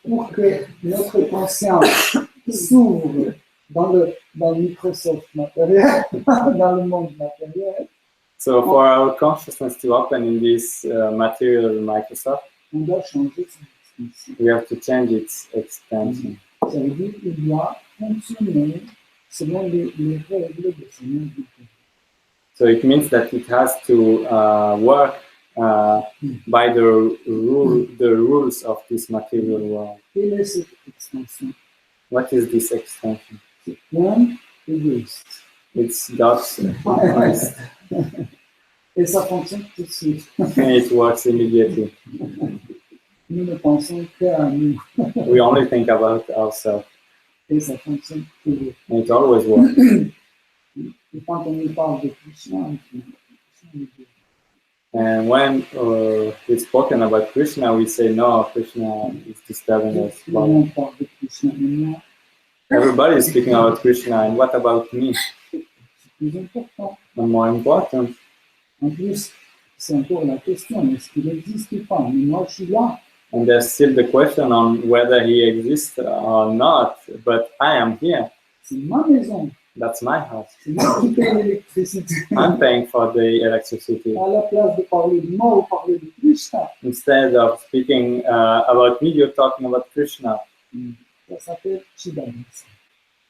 pour que notre conscience s'ouvre dans le Microsoft matériel, dans le monde matériel, So for our consciousness to open in this material Microsoft, on doit changer son extension. we have to change its extension. Ça veut dire qu'il doit fonctionner selon les règles de ce monde matériel. So it means that it has to work by the rules of this material world. Quelle est cette extension? What is this extension? C'est point égoïste. It's God's Christ. Et ça fonctionne tout de suite. And it works immediately. Nous ne pensons qu'à nous. We only think about ourselves, Et ça fonctionne toujours. and it always works. Et quand on nous parle de Krishna, on dit, And when it's spoken about Krishna, we say, no, Krishna is disturbing us. tout le monde parle de Krishna, mais moi, Everybody is speaking about Krishna, and what about me? c'est plus important. And more important, En plus, c'est encore la question, est-ce qu'il existe ou pas? Mais moi, je suis là. and there's still the question on whether he exists or not, but I am here. C'est ma maison. That's my house. C'est moi qui paye l'électricité. I'm paying for the electricity. À la place de parler de moi ou parler de Krishna, Instead of speaking about me, you're talking about Krishna. ça s'appelle Chidamasa.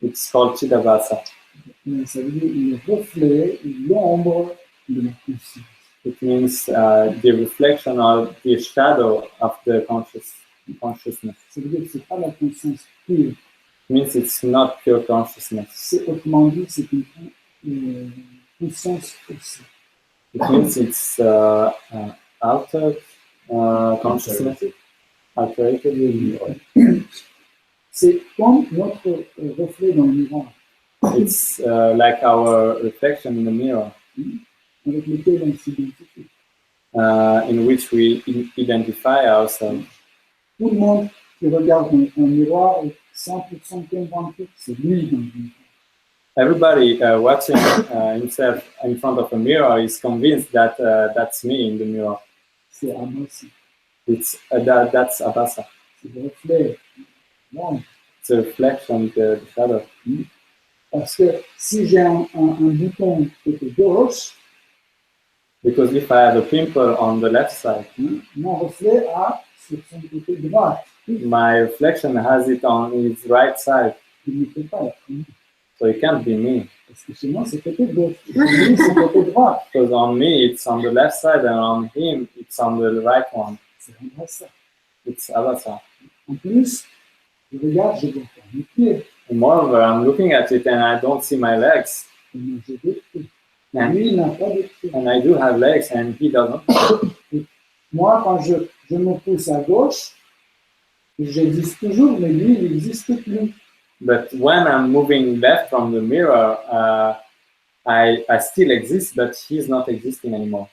It's called Chidavasa. Ça veut dire le reflet, l'ombre de la conscience. It means the reflection or the shadow of the consciousness. Ça veut dire que ce n'est pas la conscience pure. It means it's not pure consciousness. C'est autrement dit, c'est une conscience aussi. It means it's altered consciousness. Alterated. C'est comme notre reflet dans le miroir, It's like our reflection in the mirror, avec lequel on s'identifie. in which we identify ourselves. Tout le monde qui regarde un miroir est 100% convaincu que c'est lui dans le miroir. Everybody watching himself in front of a mirror is convinced that that's me in the mirror. C'est Amasi, It's that's Abasa. c'est le reflet. Non. It's a reflection, the shadow. Parce que si j'ai un bouton côté gauche, Because if I have a pimple on the left side, mon reflet a sur son côté droit. my reflection has it on its right side, Il ne peut pas être. so it can't be me. Parce que chez moi, c'est côté gauche. Chez lui, c'est côté droit. Because on me it's on the left side, and on him it's on the right one. C'est vraiment ça. It's Abasa. En plus, je regarde, je vois pas mes pieds. And moreover, I'm looking at it and I don't see my legs, Et moi, j'ai des pieds. and, Lui, il n'a pas de pieds. and I do have legs, and he doesn't. Moi, quand je me pousse à gauche, j'existe toujours, mais lui, il n'existe plus. But when I'm moving left from the mirror, I still exist, but he's not existing anymore.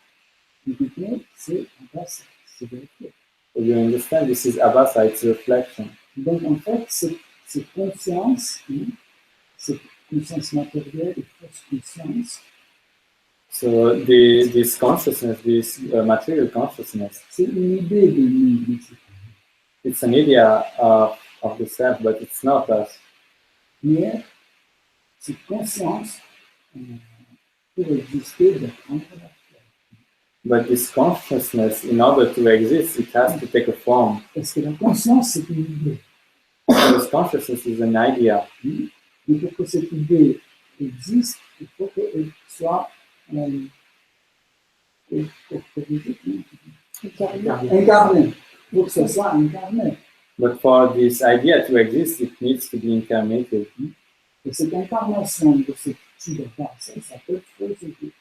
Vous comprenez? C'est Abasa, c'est vérité. So you understand? This is Abasa, it's reflection. Donc, en fait, cette conscience, cette conscience matérielle et fausse conscience, So this consciousness, this material consciousness, c'est une idée de nous. It's an idea of the self, but it's not us. Mais cette conscience, pour exister, doit prendre la forme. But this consciousness, in order to exist, it has to take a form. Parce que la conscience, c'est une idée. Because consciousness is an idea. Mais pour que cette idée existe, il faut qu'elle soit incarnée. Il faut que ce soit incarné. But for this idea to exist, it needs to be incarnated. Et cette incarnation de cette Chidabhasa, ça s'appelle faux ego.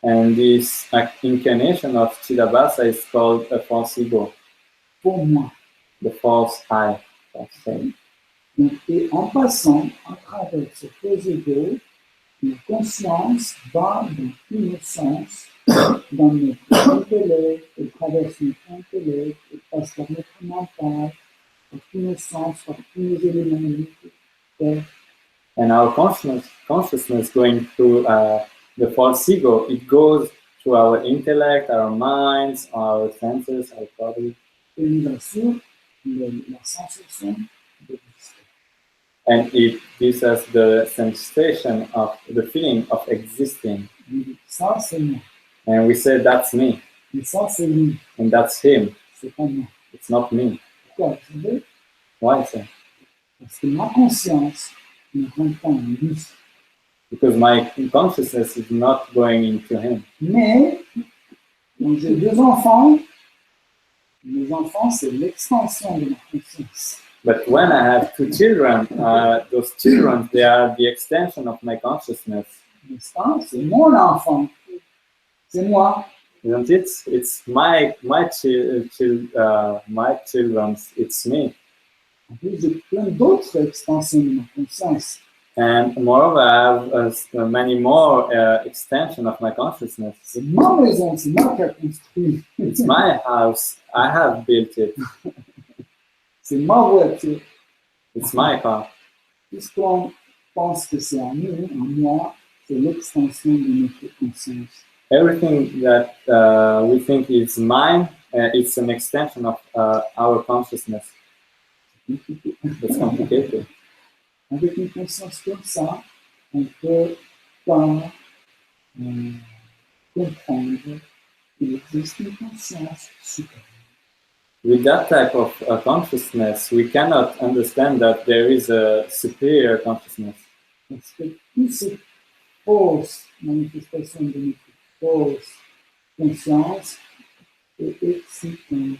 And this incarnation of Chidabhasa is called a false ego, Pour moi. the false I. Donc, et en passant à travers ce faux ego, la conscience va dans tous nos sens, dans notre intellect, elle traverse notre intellect, elle passe par notre mental, par tous nos sens, par tous nos éléments monétaires. And our consciousness going through the false ego, it goes through our intellect, our minds, our senses, our body. Et nous assure la sensation d'exister. And it gives us the sensation of the feeling of existing. Ça, c'est moi. And we say, that's me. Et ça, c'est lui. And that's him. C'est pas moi. It's not me. Pourquoi? Vous savez? Why so? Parce que ma conscience ne rentre pas en lui. Because my consciousness is not going into him. Mais, quand j'ai 2 enfants, mes enfants, c'est l'extension de ma conscience. But when I have 2 children, those children, they are the extension of my consciousness. N'est-ce pas? C'est mon enfant. C'est moi. Isn't it? It's my children's. It's me. En plus, j'ai plein d'autres extensions de ma conscience. And moreover, I have many more extension of my consciousness. C'est ma maison, c'est moi qui ai construit. It's my house. I have built it. C'est ma voiture. It's my car. Puisqu'on pense que c'est à nous, à moi, c'est l'extension de notre conscience. Everything that we think is mine, it's an extension of our consciousness. It's complicated. Avec une conscience comme ça, on peut pas comprendre qu'il existe une conscience supérieure. With that type of consciousness, we cannot understand that there is a superior consciousness. Parce que toutes ces fausses manifestations de notre fausse conscience est excitante.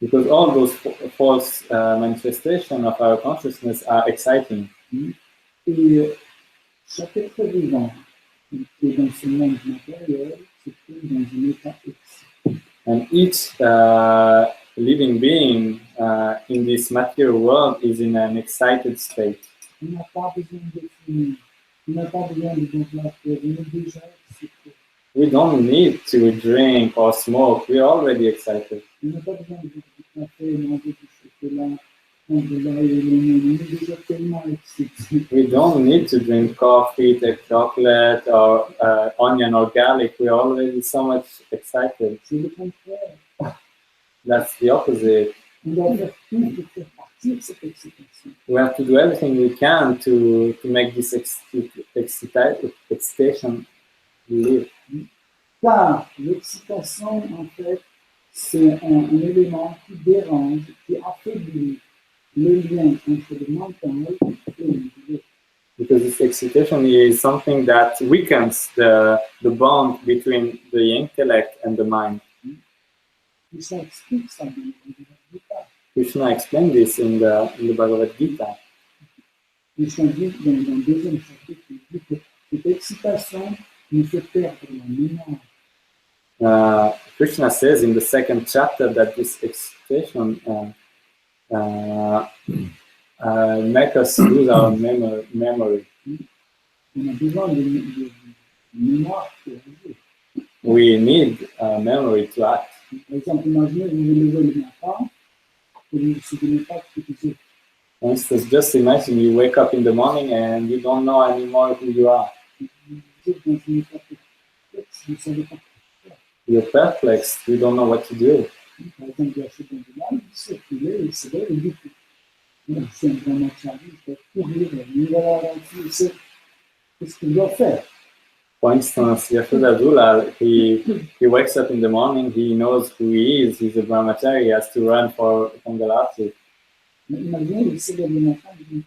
Because all those false manifestations of our consciousness are exciting. Et chaque être vivant qui est dans ce monde matériel se trouve dans un état excitant. And each living being in this material world is in an excited state. On n'a pas besoin de finir. On n'a pas besoin de boire on est déjà excité. We don't need to drink or smoke. We're already excited. On n'a pas besoin de boire du café, manger du chocolat, prendre de l'ail et l'oignon. On est déjà tellement excité. We don't need to drink coffee, take chocolate, or onion or garlic. We're already so much excited. C'est le contraire. That's the opposite. On doit faire tout pour faire partir cette excitation. We have to do everything we can to make this excitation live. Car l'excitation, en fait, c'est un élément qui dérange, qui affaiblit le lien entre le mental et l'individu. Because this excitation is something that weakens the bond between the intellect and the mind. Et ça explique ça dans le Bhagavad Gita. Krishna explained this in the Bhagavad Gita. Krishna dit dans le 2e chapitre, il dit que cette excitation nous fait perdre la mémoire. Krishna says in the 2nd chapter that this excitation make us lose our memory. On a besoin de mémoire pour agir. We need memory to act. Par exemple, imaginez vous vous levez le matin et vous ne vous souvenez pas de ce que vous êtes. For instance, just imagine you wake up in the morning and you don't know anymore who you are. Vous êtes dans une étape complexe, vous ne savez pas. You're perplexed, you don't know what to do. Par exemple, vous achetez de l'ail, vous savez. circuler, il se lève et dit que c'est un brahmachari, il doit courir, une nouvelle aventure, il sait qu'est-ce qu'il doit faire. For instance, Yashodadula, he wakes up in the morning, he knows who he is, he's a brahmachari, he has to run for Mangalati. Mais imaginez, il se lève le matin, il dit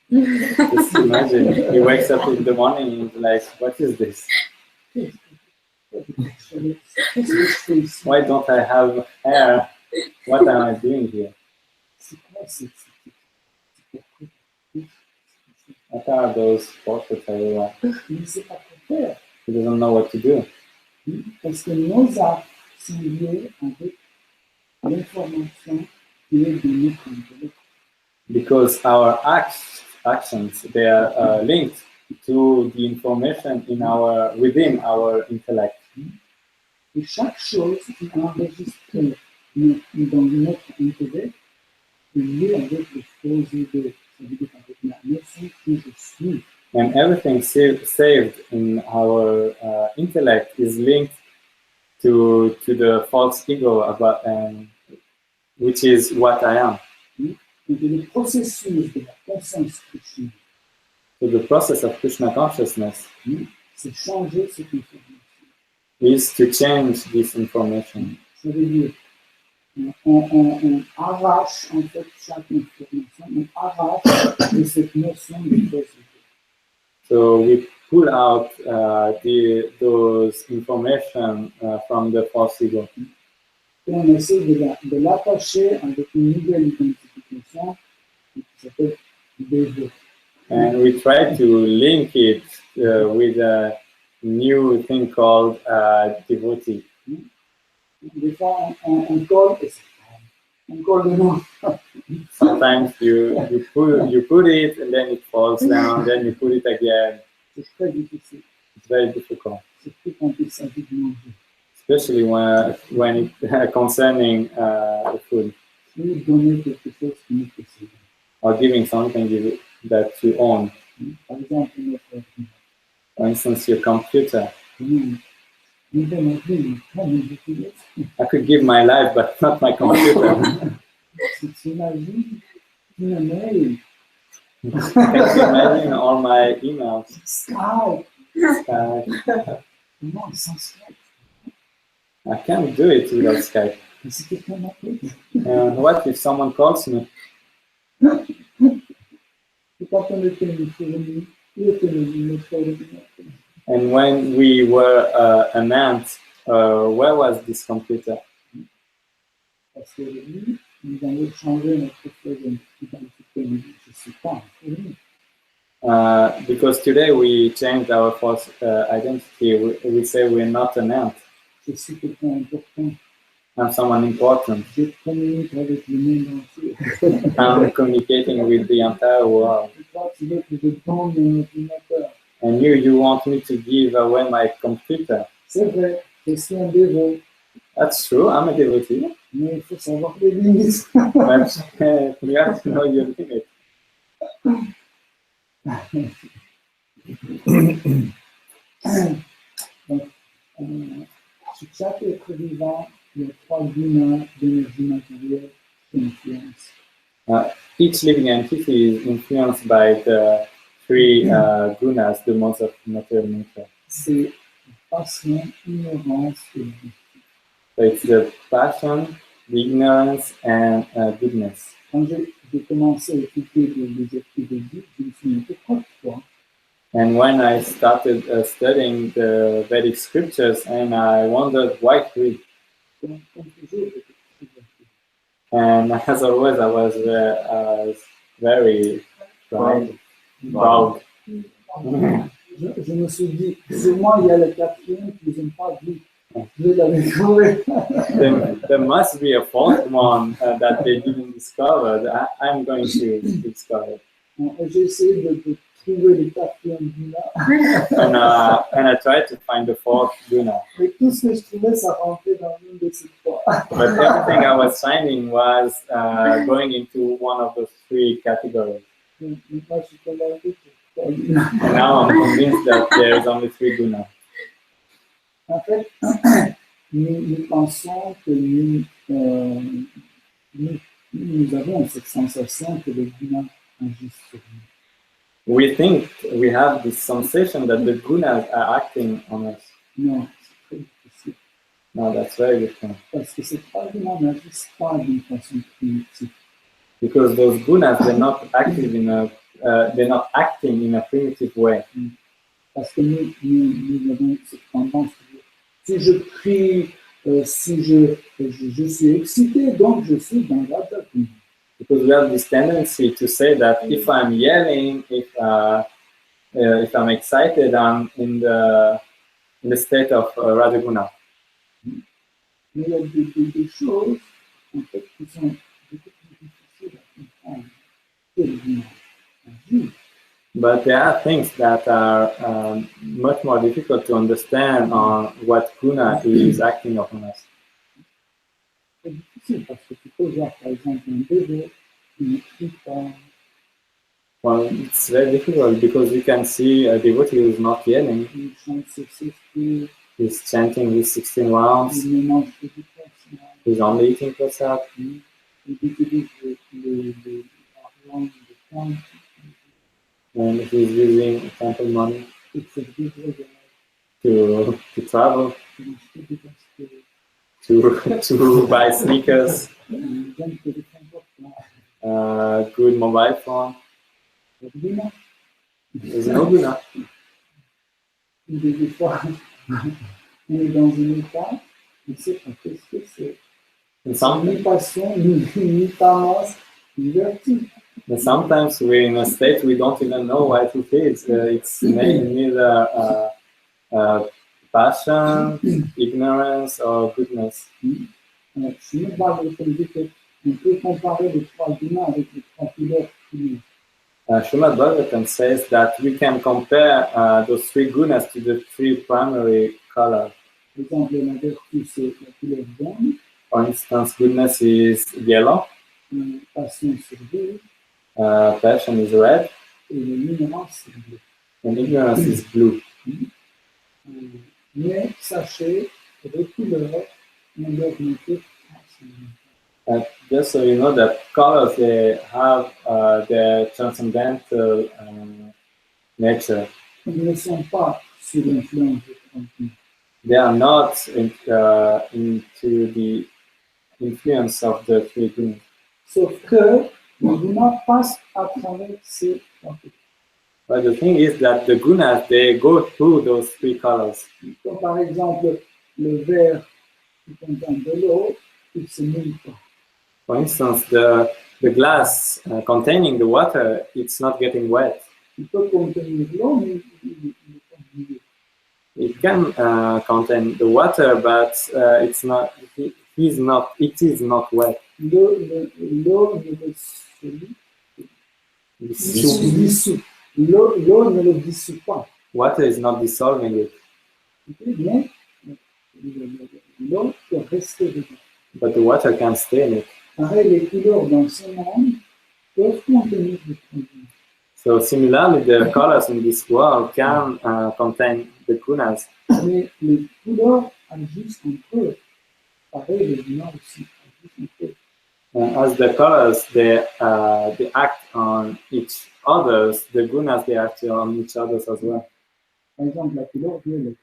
Just imagine, he wakes up in the morning and he's like, what is this? qu'est-ce que je fais ici? Why don't I have hair? What am I doing here? C'est quoi c'est What are those portraits everywhere? Il ne sait pas quoi faire. He doesn't know what to do. Parce que nos actes sont liés avec l'information qui est dans notre intellect. Because our actions, they are linked to the information within our intellect. Et chaque chose qui est enregistrée dans notre intellect est liée avec les choses idées, c'est-à-dire avec la notion que je suis. And everything saved in our intellect is linked to the false ego about which is what I am. Donc le processus de la conscience Krishna, So the process of Krishna consciousness c'est changer cette information. is to change this information. Ça veut dire on arrache en fait chaque information, on arrache de cette notion de chose idée. So we pull out those information from the false ego. Et on essaie de l'attacher avec une nouvelle identification qui s'appelle Devo. And we try to link it with a new thing called devotee. Des fois, on colle le nom. Sometimes you put it and then it falls down, then you put it again. C'est très difficile, It's very difficult, surtout quand il s'agit de manger. especially when it concerning the food Ou donner quelque chose qui nous possède. or giving something that you own. Par exemple, notre ordinateur. For instance, your computer. Nous donnons plus, comment j'utilise. I could give my life, but not my computer. Si tu imagines une mail, Can you imagine all my emails? Skype, non, sans Skype. I can't do it without Skype. Mais si quelqu'un m'appelle, What if someone calls me? c'est quand on était fourni, il était notre ordinateur. And when we were an ant, where was this computer? Parce que lui, nous allons changer notre feuille d'identité. Je ne suis pas un fourni. Because today we changed our false identity. We say we're not an ant. Je suis quelqu'un d'important. I'm someone important. Je communique avec le monde entier. I'm communicating with the entire world. Et toi, tu veux que je donne mon ordinateur. And you want me to give away my computer. C'est vrai, je suis un dévot, That's true, I'm a devotee. mais il faut savoir les limites. But you have to know your limit. Donc, sur chaque être vivant, il y a 3 gunas d'énergie matérielle qui influencent. Each living entity is influenced by the 3 gunas, the modes of material nature. C'est passion, ignorance et vie. So it's the passion, the ignorance, and goodness. Quand j'ai commencé à écouter les esprits de vie, je me suis dit, pourquoi 3? And when I started studying the Vedic scriptures, and I wondered why 3. Comme toujours, And as always, I was very proud. je me suis dit, sûrement il y a le 4e qui n'ont pas vu. Je vais la découvrir. There must be a 4th one that they didn't discover. I'm going to discover. J'ai essayé de trouver le 4e guna. And I tried to find the 4th guna. Et tout ce que je trouvais, ça rentrait dans l'une de ces 3. But everything I was finding was going into one of those 3 categories. Donc, moi, je suis convaincu que 3 gunas. And now I'm convinced that there is only 3 gunas. En fait, nous pensons que nous nous avons cette sensation que les gunas agissent sur nous. We think we have this sensation that the gunas are acting on us. Non, c'est très difficile. No, that's very different. Parce que ces trois gunas n'agissent pas d'une façon primitive. Because those gunas, they're not acting in a primitive way. Parce que nous avons cette tendance de dire, si je prie, si je suis excité, donc je suis dans la guna. Because we have this tendency to say that if I'm yelling, if I'm excited, I'm in the state of Rajaguna. Mais il y a des choses, en fait, qui sont beaucoup plus difficiles à comprendre que les gunas agissent. But there are things that are much more difficult to understand on what guna is acting upon us. C'est difficile parce que tu peux voir, par exemple, un bébé qui ne crie pas. Well, it's very difficult because you can see a devotee who is not yelling. Il chante ses 16 He's chanting his 16 rounds. il ne mange que du poisson. He's only eating prasad. Il utilise les argent de camp And he's using temple money pour faire des voyages, to travel, pour acheter des baskets. to buy sneakers, Il donne téléphone portable. good mobile phone. La guna, There's no guna. des fois, on est dans un état, on ne sait pas qu'est-ce que c'est. And some, Ni passion, ni tamas, ni vertige. and sometimes we're in a state we don't even know what it is. It's neither passion, ignorance, or goodness. Alors, Srimad Bhagavatam dit qu'on peut comparer les trois gunas avec les trois couleurs primaires. Srimad Bhagavatam says that we can compare those three gunas to the three primary colors. Par exemple, la vertu, c'est la couleur jaune, For instance, goodness is yellow, passion, c'est rouge, passion is red, et l'ignorance, c'est bleu. and ignorance is blue. Mais sachez que les couleurs ont leur nature transcendantale. Just so you know that colors, they have their transcendental nature. Ils ne sont pas sous l'influence de tromperie. They are not into the influence of the three gunas. Sauf que les gunas passent à travers ces tromperies. But the thing is that the gunas, they go through those three colors. Comme par exemple, le verre qui contient de l'eau, il se mouille pas. For instance, the glass containing the water, it's not getting wet. Il peut contenir l'eau, mais il n'est pas mouillé. It can contain the water, but it's not. It is not wet. L'eau ne le solide, dissout. L'eau ne le dissout pas. Water is not dissolving it, Mais l'eau peut rester dedans. but the water can stay in it. Pareil, les couleurs dans ce monde peuvent contenir des produits. So similarly, the colors in this world can contain the gunas, Mais les couleurs agissent entre eux. Pareil, les gunas aussi agissent entre eux. as the colors they act on each others, the gunas they act on each others as well. Par exemple, la couleur violette.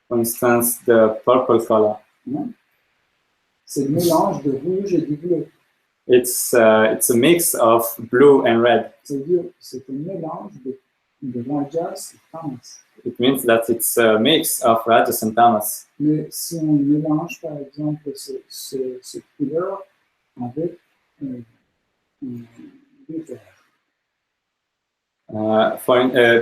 For instance, the purple color. Hein? C'est le mélange de rouge et du bleu. It's a mix of blue and red. C'est-à-dire que c'est un mélange de rajas et tamas. It means that it's a mix of rajas and tamas. Mais si on mélange, par exemple, cette couleur avec du vert,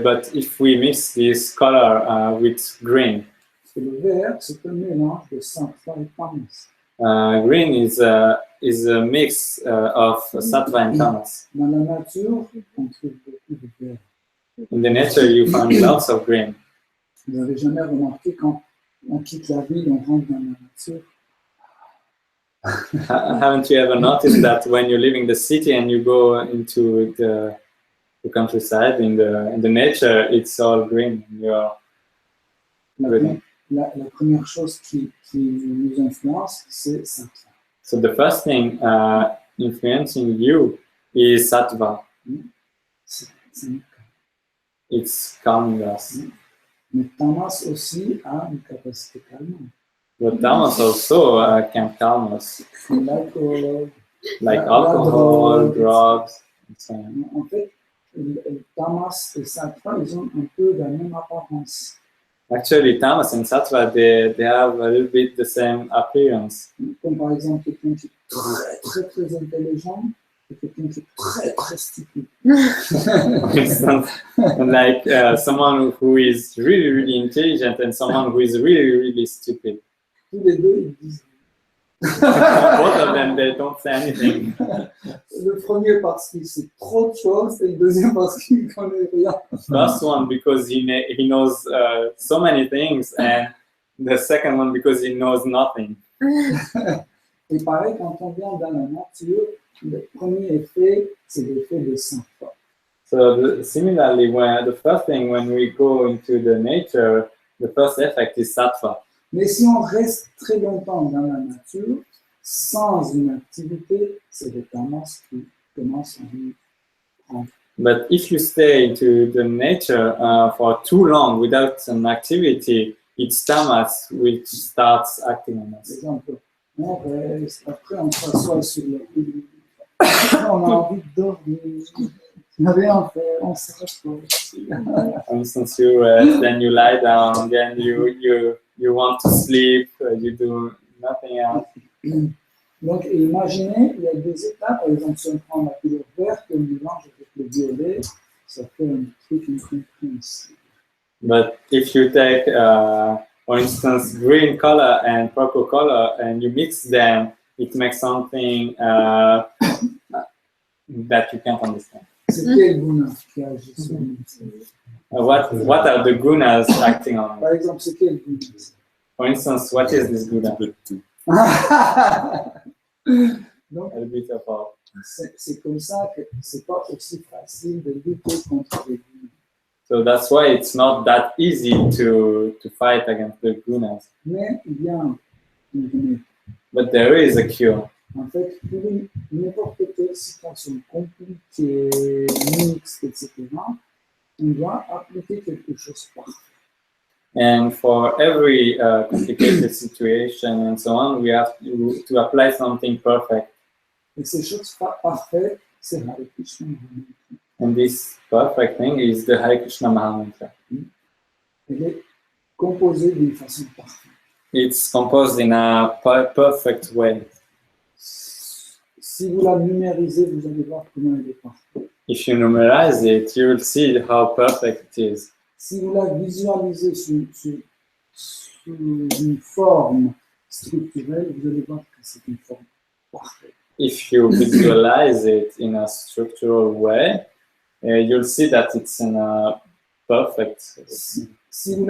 But if we mix this color with green, parce que le vert, c'est un mélange de sattva et tamas. green is a mix of sattva and tamas. Dans la nature, on trouve beaucoup de vert. In the nature, you find lots of green. Vous n'avez jamais remarqué quand on quitte la ville, on rentre dans la nature. Haven't you ever noticed that when you're leaving the city and you go into the countryside, in the nature, it's all green. La première chose qui nous influence, c'est sattva. So the first thing influencing you is sattva. C'est une- It's calming us. Mais tamas aussi a une capacité calmante. But tamas also can calm us, L'alcool, like La alcohol, drogue. drugs, and so on. en fait, le tamas et sattva, ils ont un peu la même apparence. Actually, tamas and sattva, they have a little bit the same appearance. Comme par exemple quelqu'un qui est très intelligent et quelqu'un qui est très stupide. For instance, like someone who is really intelligent and someone who is really stupid. Tous les deux, ils disent. Both of them, they don't say anything. Le premier parce qu'il sait trop de choses et le deuxième parce qu'il ne connaît rien. First one because he knows so many things, and the second one because he knows nothing. Et pareil, quand on vient dans la nature, le premier effet, c'est l'effet de sattva. So similarly, the first thing when we go into the nature, the first effect is sattva. Mais si on reste très longtemps dans la nature, sans une activité, c'est le tamas qui commence à nous prendre. But if you stay into the nature for too long without an activity, it's tamas which starts acting on Par us. exemple, on reste, après on s'assoit sur le lit, on a envie de dormir, rien faire, on se repose. For instance, you rest, then you lie down, then you want to sleep, you do nothing else. Donc, imaginez, il y a des états, par exemple, si on prend la couleur verte et on mélange avec le violet, ça fait un truc incompréhensible. But if you take, for instance, green color and purple color and you mix them, it makes something that you can't understand. C'est quel guna qui agit sur nous? What are the gunas acting on? Par exemple, c'est quel guna? For instance, what is this guna? Donc, A bit of all. c'est comme ça que c'est pas aussi facile de lutter contre les gunas. So that's why it's not that easy to fight against the gunas. Mais il y a un remède. But there is a cure. En fait, pour n'importe quelle situation compliquée, mixte, etc., on doit appliquer quelque chose de parfait. And for every complicated situation and so on, we have to apply something perfect. Et ces choses parfaites, c'est Hare Krishna. And this perfect thing is the Hare Krishna Mahamantra. Elle est composée d'une façon parfaite. It's composed in a perfect way. Si vous la numérisez, vous allez voir comment elle est parfaite. If you numerize it, you will see how perfect it is. Si vous la visualisez sous une forme structurelle, vous allez voir que c'est une forme parfaite. If you visualize it in a structural way, you'll see that it's in a perfect. Si vous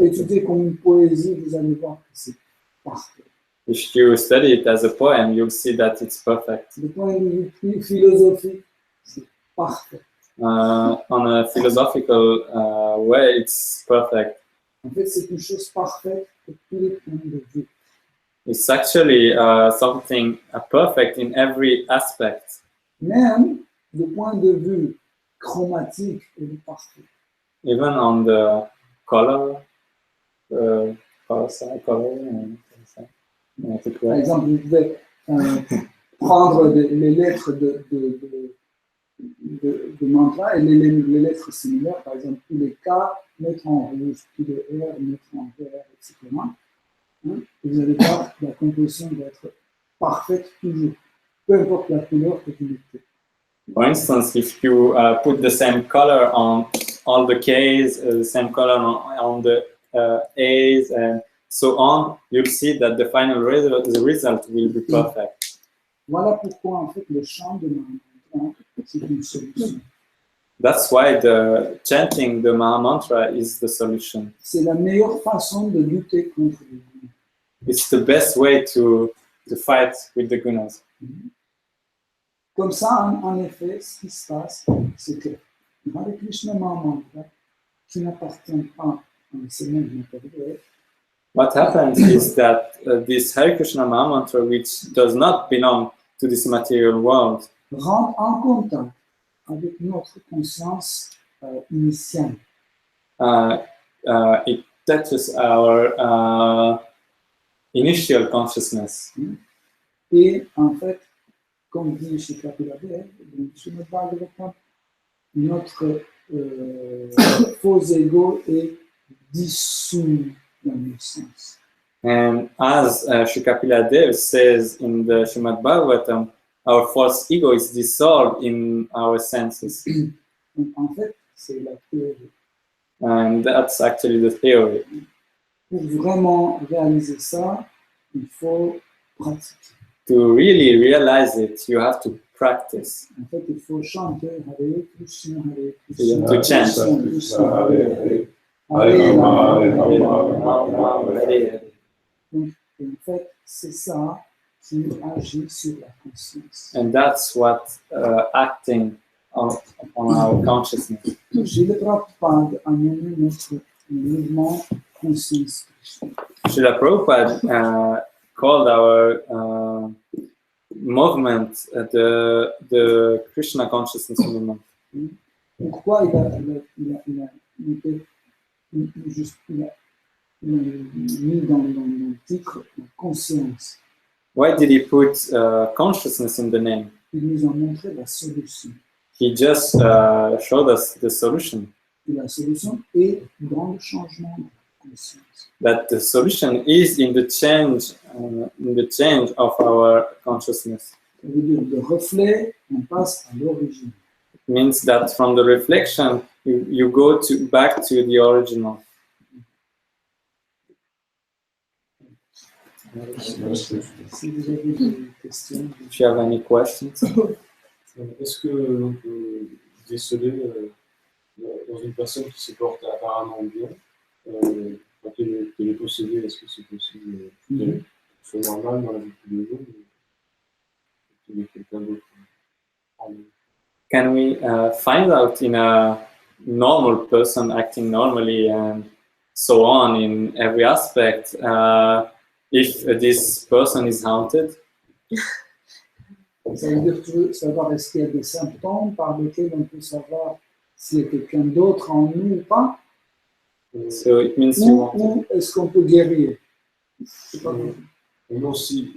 l'étudiez comme une poésie, vous allez voir que c'est parfait. If you study it as a poem, you'll see that it's perfect. Du point de vue philosophique, c'est parfait. On a philosophical way, it's perfect. En fait, c'est une chose parfaite de tous les points de vue. It's actually something perfect in every aspect. Même du point de vue chromatique, elle est parfaite. Even on the color, Par exemple, vous pouvez prendre les lettres de mantra et les lettres similaires, par exemple, tous les K mettre en rouge, tous les R mettre en vert, etc. Et vous allez voir que la composition doit être parfaite toujours, peu importe la couleur que vous mettez. For instance, if you put the same color on all the K's, the same color on the A's, and so on, you'll see that the final result will be perfect. Voilà pourquoi, en fait, le chant de Mahamantra, c'est une solution. That's why the chanting the Mahamantra is the solution. C'est la meilleure façon de lutter contre les gunas. It's the best way to fight with the gunas. Comme ça, en effet, ce qui se passe, c'est que Hare Krishna Mahamantra, qui n'appartient pas à l'enseignement matériel, What happens is that this Hare Krishna Mahamantra, which does not belong to this material world rentre en contact avec notre conscience initiale. It touches our initial consciousness. Et en fait, comme dit chez Kapila Dev, dans Srimad Bhagavatam, notre faux ego est dissous dans nos sens. And as Sri Kapila Dev says in the Srimad Bhagavatam, our false ego is dissolved in our senses. Donc, en fait, c'est la théorie. And that's actually the theory. Pour vraiment réaliser ça, il faut pratiquer. To really realize it, you have to practice. En fait, il faut chanter Hare Krishna, Hare You Krishna, have to chant. Krishna, Krishna, Hare Hare. Hare Rama, Hare Donc, en fait, c'est ça qui agit sur la conscience. And that's what acting on our consciousness. Gilles Prabhupada a nommé notre mouvement conscience Krishna. Srila Prabhupada called our movement the Krishna consciousness movement. Pourquoi il a mis dans le titre la conscience? Why did he put consciousness in the name? Il nous a montré la solution. He just showed us the solution. Et la solution est dans le changement de la conscience. That the solution is in the change of our consciousness. Ça veut dire de reflet, on passe à l'origine. It means that from the reflection, you go back to the original. Si vous avez des questions, If you have any questions. Est-ce qu'on peut déceler dans une personne qui se porte apparemment bien, qu'elle est possédée, est-ce que c'est possible que ce soit normal dans la vie de tous les jours, ou qu'il y ait quelqu'un d'autre en lui? Can we find out in a normal person acting normally and so on in every aspect if this person is haunted? ça veut dire que tu veux savoir est-ce qu'il y a des symptômes par lesquels on peut savoir s'il y a quelqu'un d'autre en nous ou pas, So it means you want to. ou est-ce qu'on peut guérir? C'est pas bon. Et non, si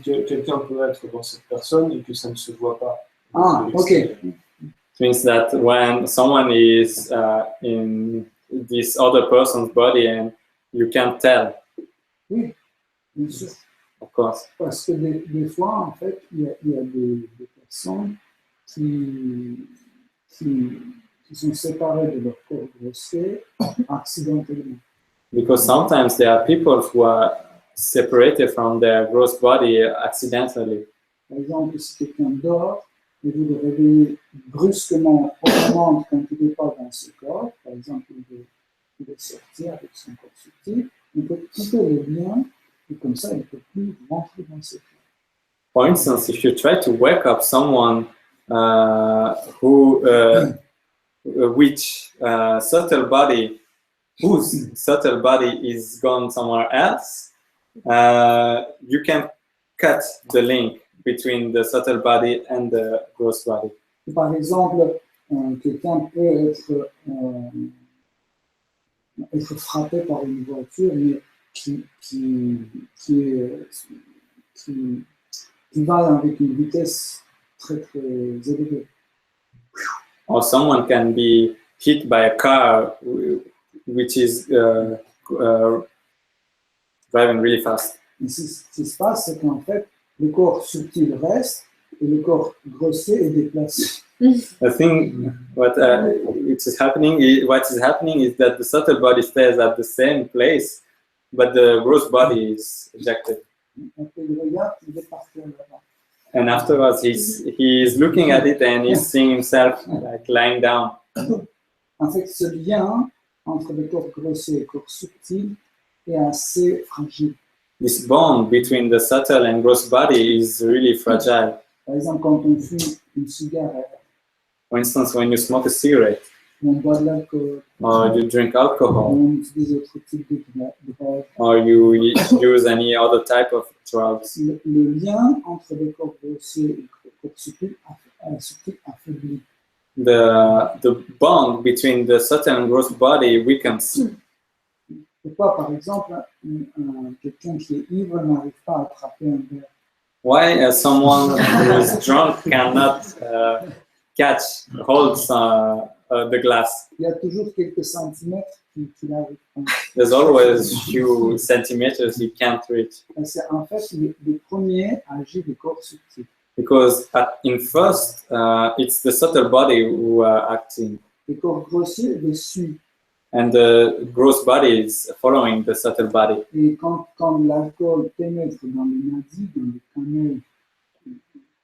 quelqu'un peut être dans cette personne et que ça ne se voit pas. Ah, ok. It means that when someone is in this other person's body and you can't tell, Oui, bien sûr. of course. Parce que des fois, en fait, il y a des personnes qui sont séparées de leur corps grossier accidentellement. Because sometimes there are people who are separated from their gross body accidentally. Par exemple, si quelqu'un dort et vous le réveillez brusquement au moment quand il n'est pas dans ce corps, par exemple, il veut sortir avec son corps subtil, il peut quitter le lien et comme ça, il ne peut plus rentrer dans ce corps. For instance, if you try to wake up someone whose subtle body is gone somewhere else, you can cut the link between the subtle body and the gross body. Par exemple, quelqu'un peut être frappé par une voiture, mais qui va avec une vitesse très très élevée. Or someone can be hit by a car which is driving really fast. Et ce qui se passe, c'est qu'en fait, le corps subtil reste et le corps grossier est déplacé. I think what is happening is that the subtle body stays at the same place, but the gross body is ejected. Après, il regarde, il est parti là-bas. And afterwards, he's looking at it and he's seeing himself like lying down. En fait, ce lien entre le corps grossier et le corps subtil est assez fragile. This bond between the subtle and gross body is really fragile. Par exemple, quand on fume une cigarette, For instance, when you smoke a cigarette, on boit de l'alcool, or you drink alcohol, on utilise d'autres types de drogues. or you use any other type of drugs. Le lien entre le corps grossier et le corps subtil affaiblit. The bond between the subtle and gross body weakens. Pourquoi, par exemple, quelqu'un qui est ivre n'arrive pas à attraper un verre? Why someone who is drunk cannot hold the glass? Il y a toujours quelques centimètres qu'il n'arrive pas. There's always few centimeters you can't reach. C'est en fait le premier agit du corps subtil. Because in first, it's the subtle body who are acting. Le corps grossier le suit. And the gross body is following the subtle body. Et quand l'alcool pénètre dans le nadis, dans le canal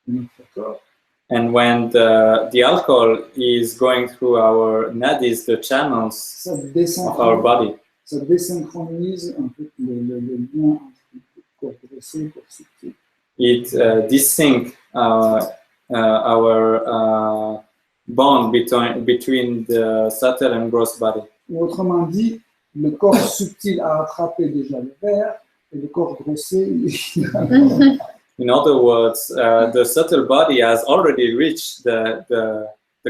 de notre corps, and when the alcohol is going through our nadis, the channels of our body, ça désynchronise un peu le lien entre le corps grossier et le corps subtil. It desync our bond between the subtle and gross body. Autrement dit, le corps subtil a attrapé déjà le verre et le corps grossier. In other words, the subtle body has already reached the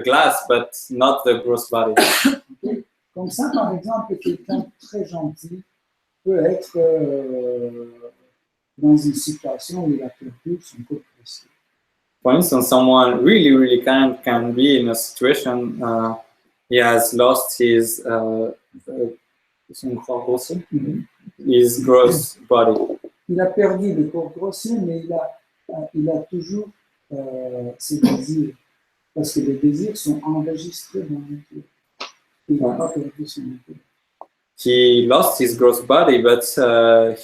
glass, but not the gross body. Okay. Comme ça, par exemple, quelqu'un de très gentil peut être dans une situation où il a perdu son corps grossier. For instance, someone really kind can be in a situation he has lost his gross body. Il a perdu le corps grossier, mais il a toujours ses désirs. Parce que les désirs sont enregistrés dans le cœur. Il n'a pas perdu son cœur. He lost his gross body, but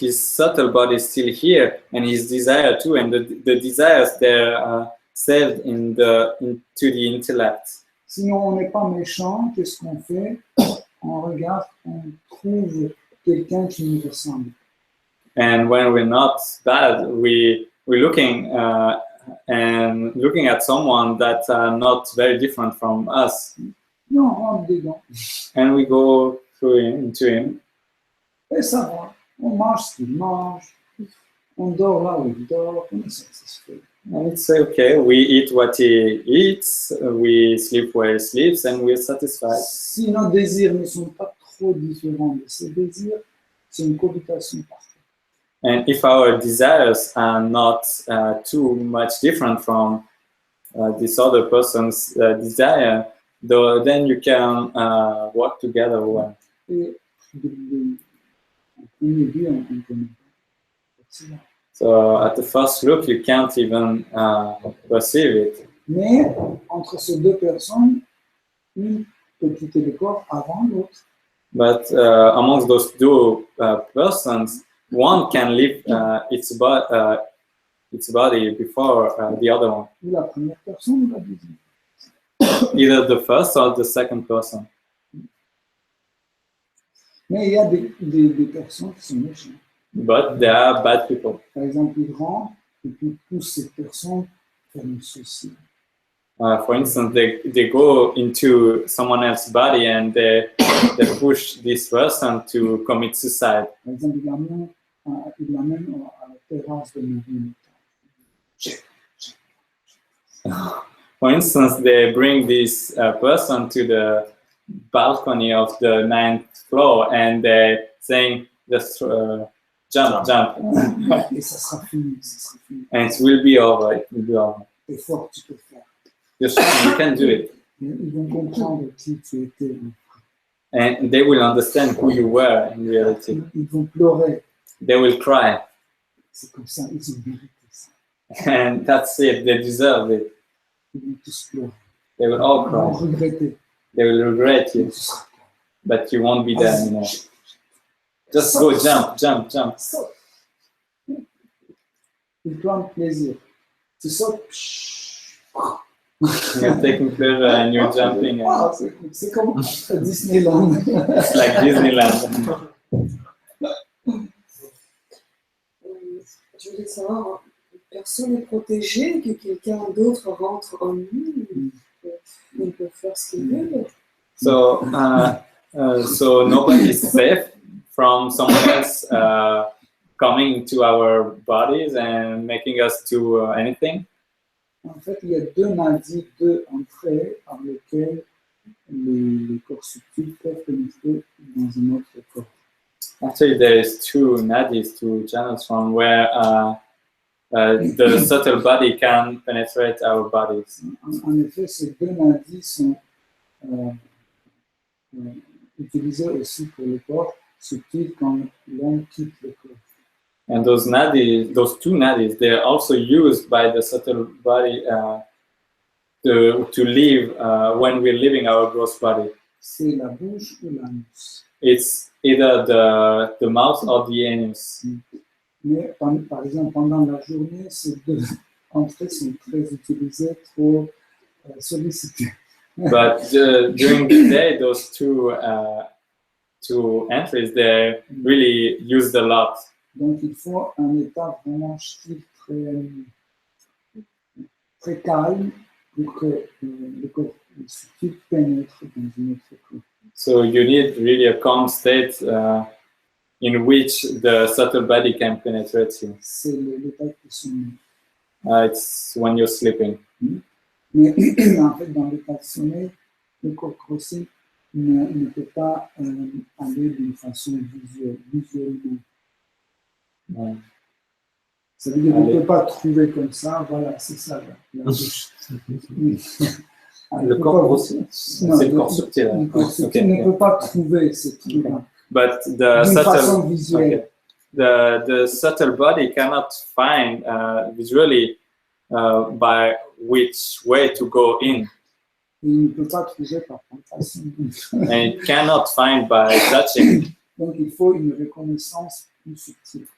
his subtle body is still here, and his desire too, and the desires they're saved into the intellect. Sinon, on n'est pas méchant, qu'est-ce qu'on fait? On regarde, on trouve quelqu'un qui nous ressemble. And when we're not bad, we're looking at someone that are not very different from us. Non, on rentre dedans. And we go into him. Et ça va. On mange ce qu'il mange. On dort là où il dort. On est satisfait. And it's okay. We eat what he eats. We sleep where he sleeps, and we're satisfied. Si nos désirs ne sont pas trop différents de ses désirs, c'est une cohabitation parfaite. And if our desires are not too much different from this other person's desire, then you can work together well. Et en premier lieu, on ne connaît pas. So at the first look, you can't even perceive it. Mais entre ces deux personnes, une peut quitter le corps avant l'autre. But amongst those two persons, one can leave its body before the other one. Ou la première personne ou la deuxième. Either the first or the second person. Mais il y a des personnes qui sont méchantes. But there are bad people. Par exemple, ils rentrent et puis poussent cette personne faire une suicide. For instance, they go into someone else's body and they push this person to commit suicide. Par exemple, ils l'amènent à la terrasse de Marie. For instance, they bring this person to the balcony of the 9th floor and they're saying, just jump. Et ça sera fini, And it will be over. T'es fort, tu peux faire. You can do it. Ils vont comprendre qui tu étais. And they will understand who you were in reality. Ils vont pleurer. They will cry. C'est comme ça, ils ont mérité ça. And that's it. They deserve it. Ils vont tous pleurer. They will all Ils vont cry. regretter. They will regret you. But you won't be there anymore. Just go, jump. Saute. Ils prennent plaisir. Tu sautes. You're taking pleasure and you're jumping. Ah, c'est comme à Disneyland. It's like Disneyland. Je voulais savoir, une personne est protégée, que quelqu'un d'autre rentre en lui, il peut faire ce qu'il veut. So, so nobody is safe from someone else coming to our bodies and making us do anything. En fait, il y a deux nadis, deux entrées par lesquelles les corps subtils peuvent pénétrer dans un autre corps. Actually, there is two nadis, two channels from where the subtle body can penetrate our bodies. En effet, ces deux nadis sont utilisés aussi pour le corps subtil quand l'homme quitte le corps. And those nadis, those two nadis, they are also used by the subtle body to live when we're leaving our gross body. C'est la bouche ou l'anus. It's either the mouth or the anus. Mais par exemple, pendant la journée, ces deux entrées sont très utilisées, trop sollicitées. But during the day, those two entries, they're really used a lot. Donc il faut un état vraiment chill, très calme pour que le corps subtil pénètre dans une autre corps. So you need really a calm state in which the subtle body can penetrate you. C'est l'état de sommeil. It's when you're sleeping. Mais en fait, dans l'état de sommeil, le corps grossier ne peut pas aller d'une façon visuellement. Ça veut dire qu'on ne peut pas trouver comme ça, voilà, c'est ça la bouche. Le corps grossier, c'est le corps subtil. Le corps subtil ne peut pas trouver ce truc-là. But D'une façon visuelle. The subtle body cannot find visually by which way to go in. Il ne peut pas trouver par façon. And it cannot find by touching. Donc il faut une reconnaissance plus subtile.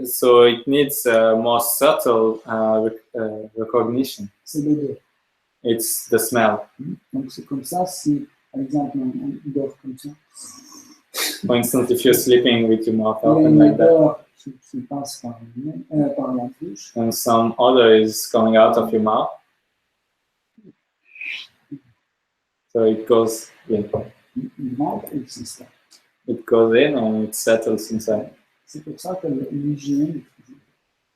So it needs more subtle recognition. C'est l'odeur. It's the smell. Donc c'est comme ça, si par exemple on dort comme ça. For instance, if you're sleeping with your mouth Il y a open une like that, odeur qui passe par la bouche. and some odor is coming out of your mouth, so it goes in. Il rentre et il s'installe. It goes in and it settles inside. C'est pour ça que l'hygiène.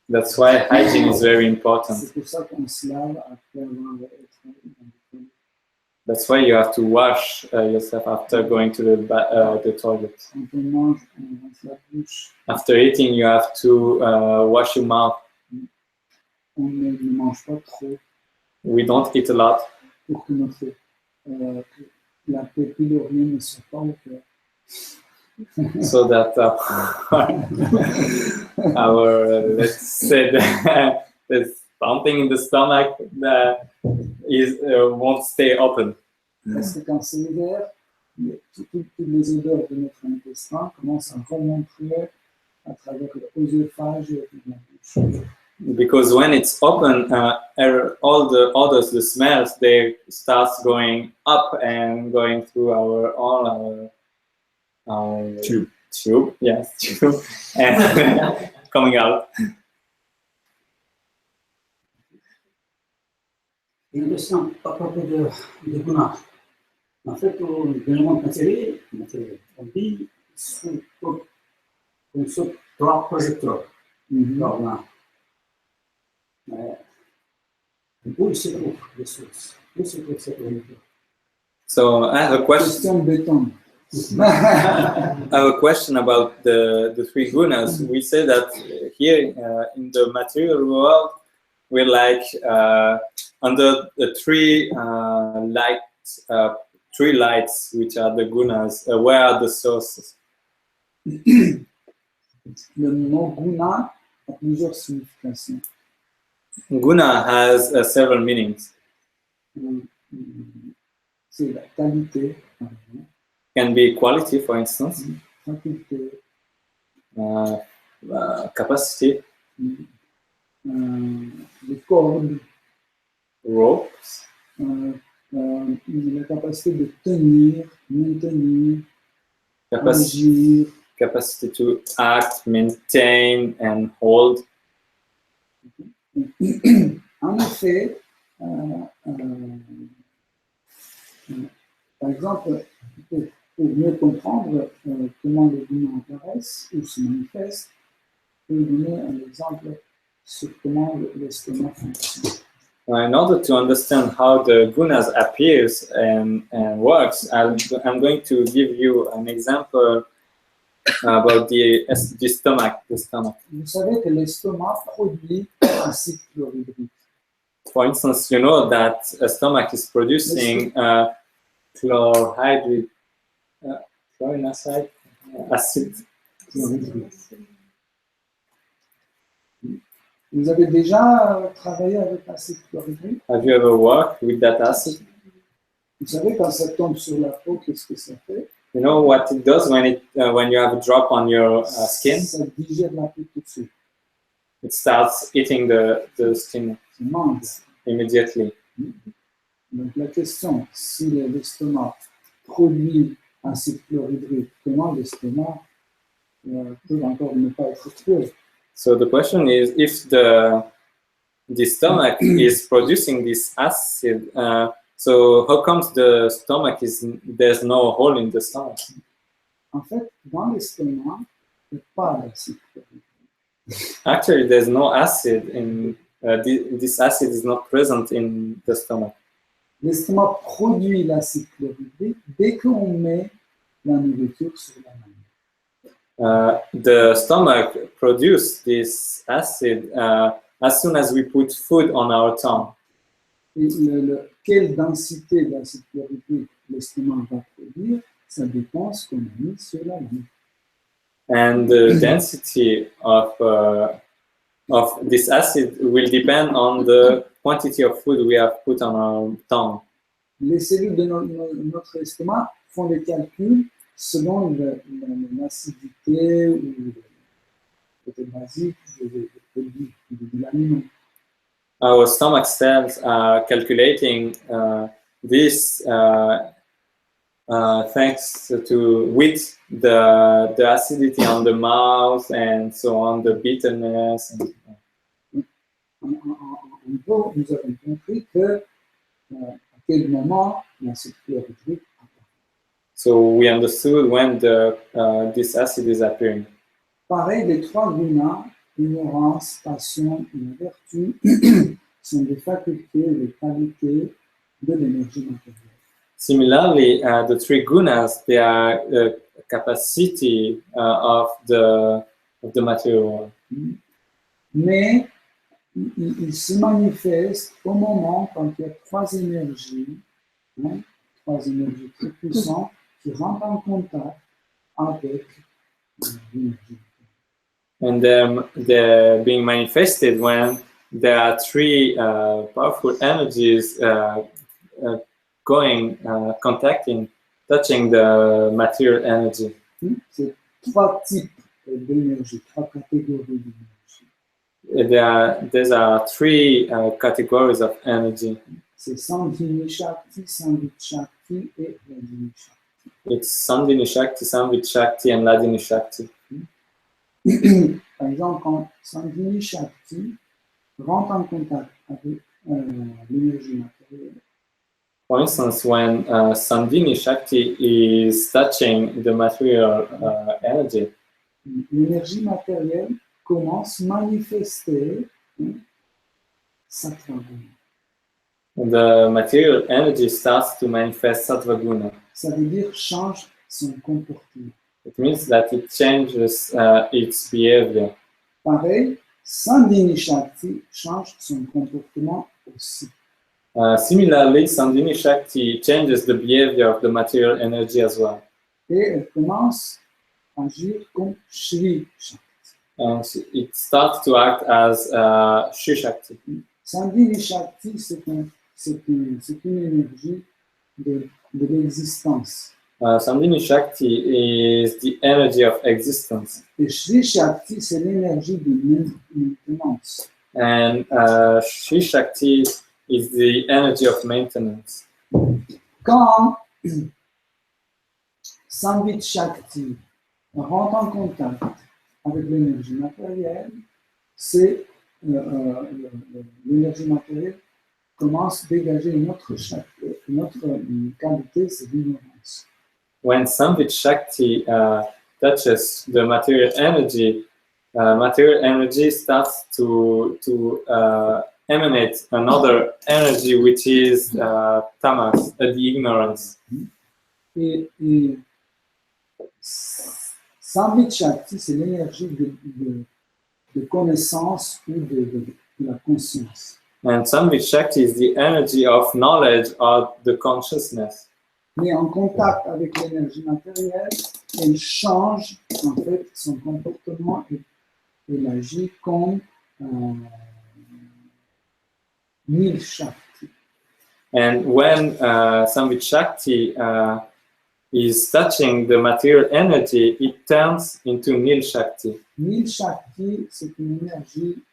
That's why hygiene is very important. C'est pour ça qu'on se lave après avoir été dans le toilette. That's why you have to wash yourself after going to the toilet. Quand on mange, on rince la bouche. After eating, you have to wash your mouth. On ne mange pas trop We don't eat a lot pour que la pupille urinaire ne soit pas au cœur. so that our let's say there's something in the stomach that won't stay open. Parce que quand c'est l'hiver, toutes les odeurs de notre intestin commencent à remonter à travers l'œsophage et la bouche. Because when it's open, all the odors, the smells, they start going up and going through all our tube, yes, tube, and coming out. Une question à propos de guna. En fait, dans le monde matériel, on dit qu'on se trois projecteurs. Où il se trouve les sources? Où se trouve cette projecteur? So I have a question. Question béton. I have a question about the three gunas. We say that here in the material world, we're like under the three lights, which are the gunas. Where are the sources? Le mot guna a plusieurs significations. Guna has several meanings. C'est la qualité, par exemple. Can be quality, for instance, Faculté, capacity, les cordes, ropes, la capacité de tenir, maintenir, capacity, agir. capacity to act, maintain, and hold. En effet, Par exemple, pour mieux comprendre comment les gunas apparaissent ou se manifestent, je vais donner un exemple sur comment l'estomac fonctionne. In order to understand how the gunas appears and works, I'm going to give you an example about the stomach. Vous savez que l'estomac produit acide chlorhydrique. For instance, you know that a stomach is producing chlorhydric acid. Vous avez déjà travaillé avec l'acide chlorhydrique? Have you ever worked with that acid? Vous savez, quand ça tombe sur la peau, qu'est-ce que ça fait? You know what it does when you have a drop on your skin? Ça digère la peau tout de suite. It starts eating the skin Ça mange. immediately. Donc la question, si l'estomac produit acide chlorhydrique, comment l'estomac peut encore ne pas être tué? So the question is, if the stomach is producing this acid, so how comes the stomach there's no hole in the stomach? En fait, dans l'estomac, il n'y a pas d'acide chlorhydrique. Actually, there's no acid in this acid is not present in the stomach. L'estomac produit l'acide chlorhydrique dès qu'on met la nourriture sur la main. The stomach produces this acid as soon as we put food on our tongue. Et quelle densité d'acide chlorhydrique l'estomac va produire, ça dépend de ce qu'on a mis sur la main. And the density of this acid will depend on the quantity of food we have put on our tongue. Les cellules de notre estomac font des calculs selon l'acidité ou le côté basique de l'aliment. Our stomach cells are calculating this thanks to with the acidity on the mouth and so on, the bitterness. En gros, nous avons compris que à quel moment l'acide chlorhydrique apparaît. So we understood when this acid is appearing. Pareil, les trois gunas, ignorance, passion et la vertu, sont des facultés et des qualités de l'énergie matérielle. Similarly, the three gunas, they are a capacity of the material world. Mais ils se manifestent au moment quand il y a trois énergies très puissantes qui rentrent en contact avec l'énergie. And they're being manifested when there are three powerful energies contacting, touching the material energy. C'est trois types d'énergie, trois catégories d'énergie. There are three categories of energy. C'est Sandhini Shakti, Samvit Shakti et Ladini Shakti. It's Sandhini Shakti, Samvit Shakti, and Ladini Shakti. Par exemple, quand Sandhini Shakti rentre en contact avec l'énergie matérielle, For instance, when Sandhini Shakti is touching the material energy, l'énergie matérielle commence à manifester Sattva Guna. the material energy starts to manifest Sattva Guna. Ça veut dire change son comportement. It means that it changes its behavior. Pareil, Sandhini Shakti change son comportement aussi. Similarly, Sandhini Shakti changes the behavior of the material energy as well. Et elle commence à agir comme Shri Shakti. And it starts to act as Shri Shakti. Sandhini Shakti, c'est une énergie de l'existence. Sandhini Shakti is the energy of existence. Et Shri Shakti, c'est l'énergie de maintenance. And Shri Shakti is the energy of maintenance. Quand Samvit Shakti rentre en contact avec l'énergie matérielle, c'est l'énergie matérielle commence à dégager une autre notre qualité, c'est l'ignorance. When Samvit Shakti touches the material energy starts to emanate another energy which is tamas, the ignorance. Et Samvit Shakti, c'est l'énergie de connaissance ou de la conscience. And Samvit Shakti is the energy of knowledge or the consciousness. Mais en contact avec l'énergie matérielle, elle change en fait son comportement et elle agit comme Nil Shakti. And when Samvit Shakti is touching the material energy, it turns into Nil Shakti. Nil Shakti, c'est une énergie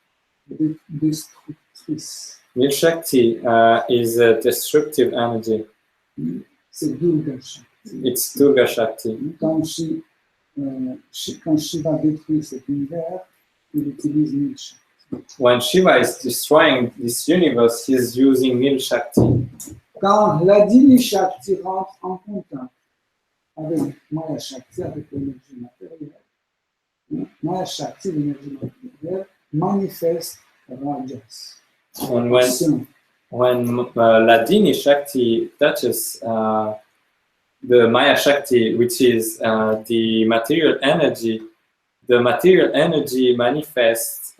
destructrice. Nil Shakti is a destructive energy. C'est Durga Shakti. It's Durga Shakti. Quand Shiva détruit cet univers, il utilise Nil Shakti. When Shiva is destroying this universe, he's using Nil Shakti. Quand l'Adini Shakti rentre en contact avec Maya Shakti, avec l'énergie matérielle, Maya Shakti, l'énergie matérielle, manifeste Rajas. And when Ladini Shakti touches the Maya Shakti, which is the material energy manifests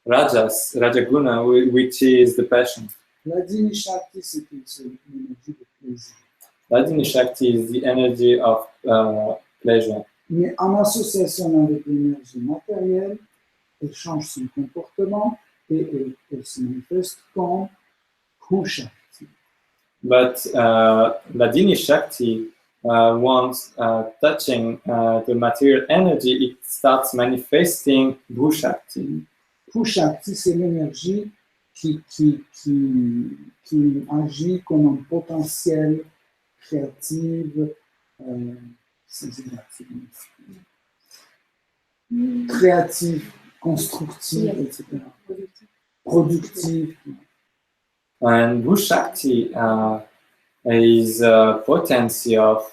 Rajas, Rajaguna, which is the passion. L'Adini Shakti, c'est l'énergie de plaisir. Ladini Shakti is the energy of pleasure. Mais en association avec l'énergie matérielle, elle change son comportement et elle se manifeste comme Hu-Shakti. But Ladini Shakti, once touching the material energy, it starts manifesting Bhu-Shakti. Hu-Shakti, c'est l'énergie qui agit comme un potentiel créatif, créatif, constructif, etc. Productif. And Bhu-Shakti is a potency of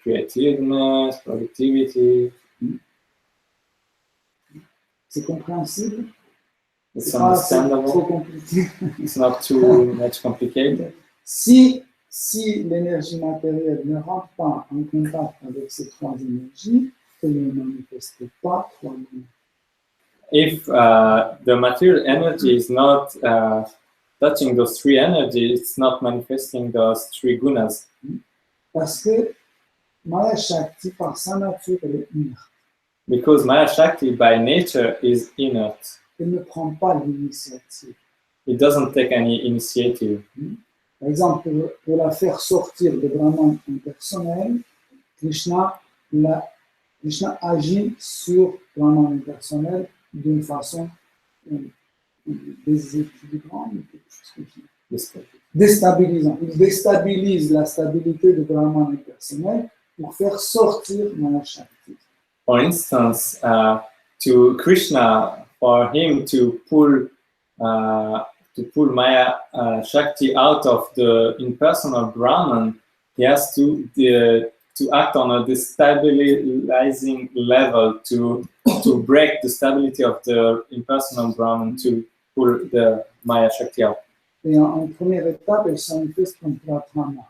creativeness, productivity. C'est compréhensible? It's C'est pas trop understandable. compliqué. It's not too much complicated. Si l'énergie matérielle ne rentre pas en contact avec ces trois énergies, elle ne manifeste pas trois gunas. If the material energy is not touching those three energies, it's not manifesting those three gunas. Parce que Maya Shakti, par sa nature, elle est inerte. Because Maya Shakti by nature is inert. Elle ne prend pas l'initiative. It doesn't take any initiative. Par exemple, pour la faire sortir de Brahman impersonnel, Krishna agit sur Brahman impersonnel d'une façon déséquilibrante, déstabilisante. Il déstabilise la stabilité de Brahman impersonnel pour faire sortir Maya Shakti. For instance, to Krishna, for him to pull Maya Shakti out of the impersonal Brahman, he has to act on a destabilizing level to break the stability of the impersonal Brahman to pull the Maya Shakti out. Et en première étape, elle se manifeste comme pradhana.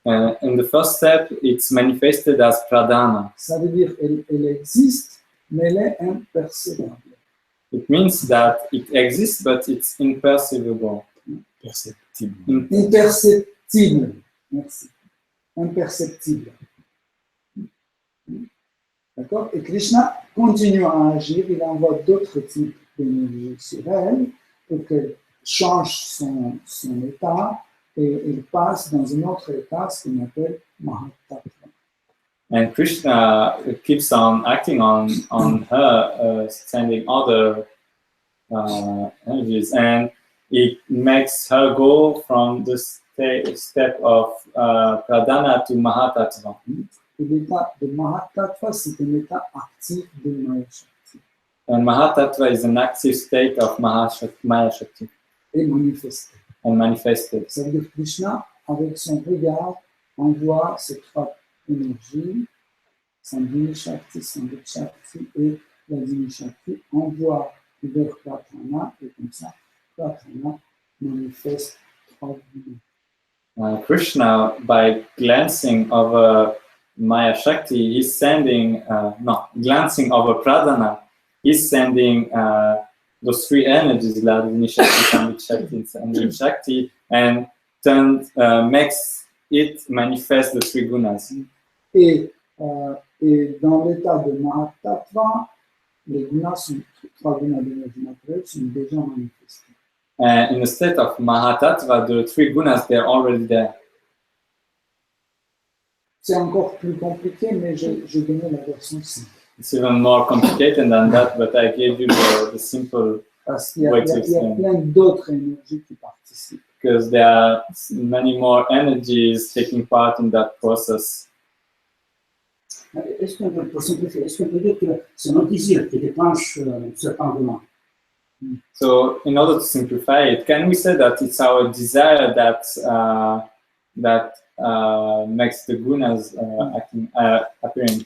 In the first step, it's manifested as pradhana. Ça veut dire qu'elle existe, mais elle est imperceptible. It means that it exists, but it's imperceptible. Imperceptible. Merci. Imperceptible. D'accord? Et Krishna continue à agir, il envoie d'autres types d'énergie sur elle pour qu'elle change son état et elle passe dans un autre état, ce qu'on appelle Mahatattva. And Krishna keeps on acting on her, sending other energies, and it makes her go from the step of pradhana to mahatattva. Et l'état de Mahatattva, c'est un état actif de Maya Shakti. And mahatattva is an active state of Maya Shakti. Et manifesté. and manifested. Ça veut dire que Krishna, avec son regard, envoie ces trois énergies, Sandhini Shakti, Samvit Shakti et Vladimir Shakti, envoie vers Pratana, et comme ça, Pratana manifeste trois gunas. Krishna, by glancing over Maya Shakti, is sending, glancing over Pradhana, is sending those three energies, Vladimir Shakti, Samvit Shakti, and Sandhini Shakti, and makes it manifest the three gunas. Et dans l'état de Mahatattva, les gunas trois gunas d'énergie naturelle sont déjà manifestés. In the state of Mahatattva, the three gunas, they're already there. C'est encore plus compliqué, mais je donnais la version simple. It's even more complicated than that, but I gave you the simple Parce qu'il y a, way to il y a explain. plein d'autres énergies qui participent. Because there are many more energies taking part in that process. Est-ce qu'on peut, pour simplifier, est-ce qu'on peut dire que c'est notre désir qui déclenche cet engouement? So, in order to simplify it, can we say that it's our desire that makes the gunas appearing?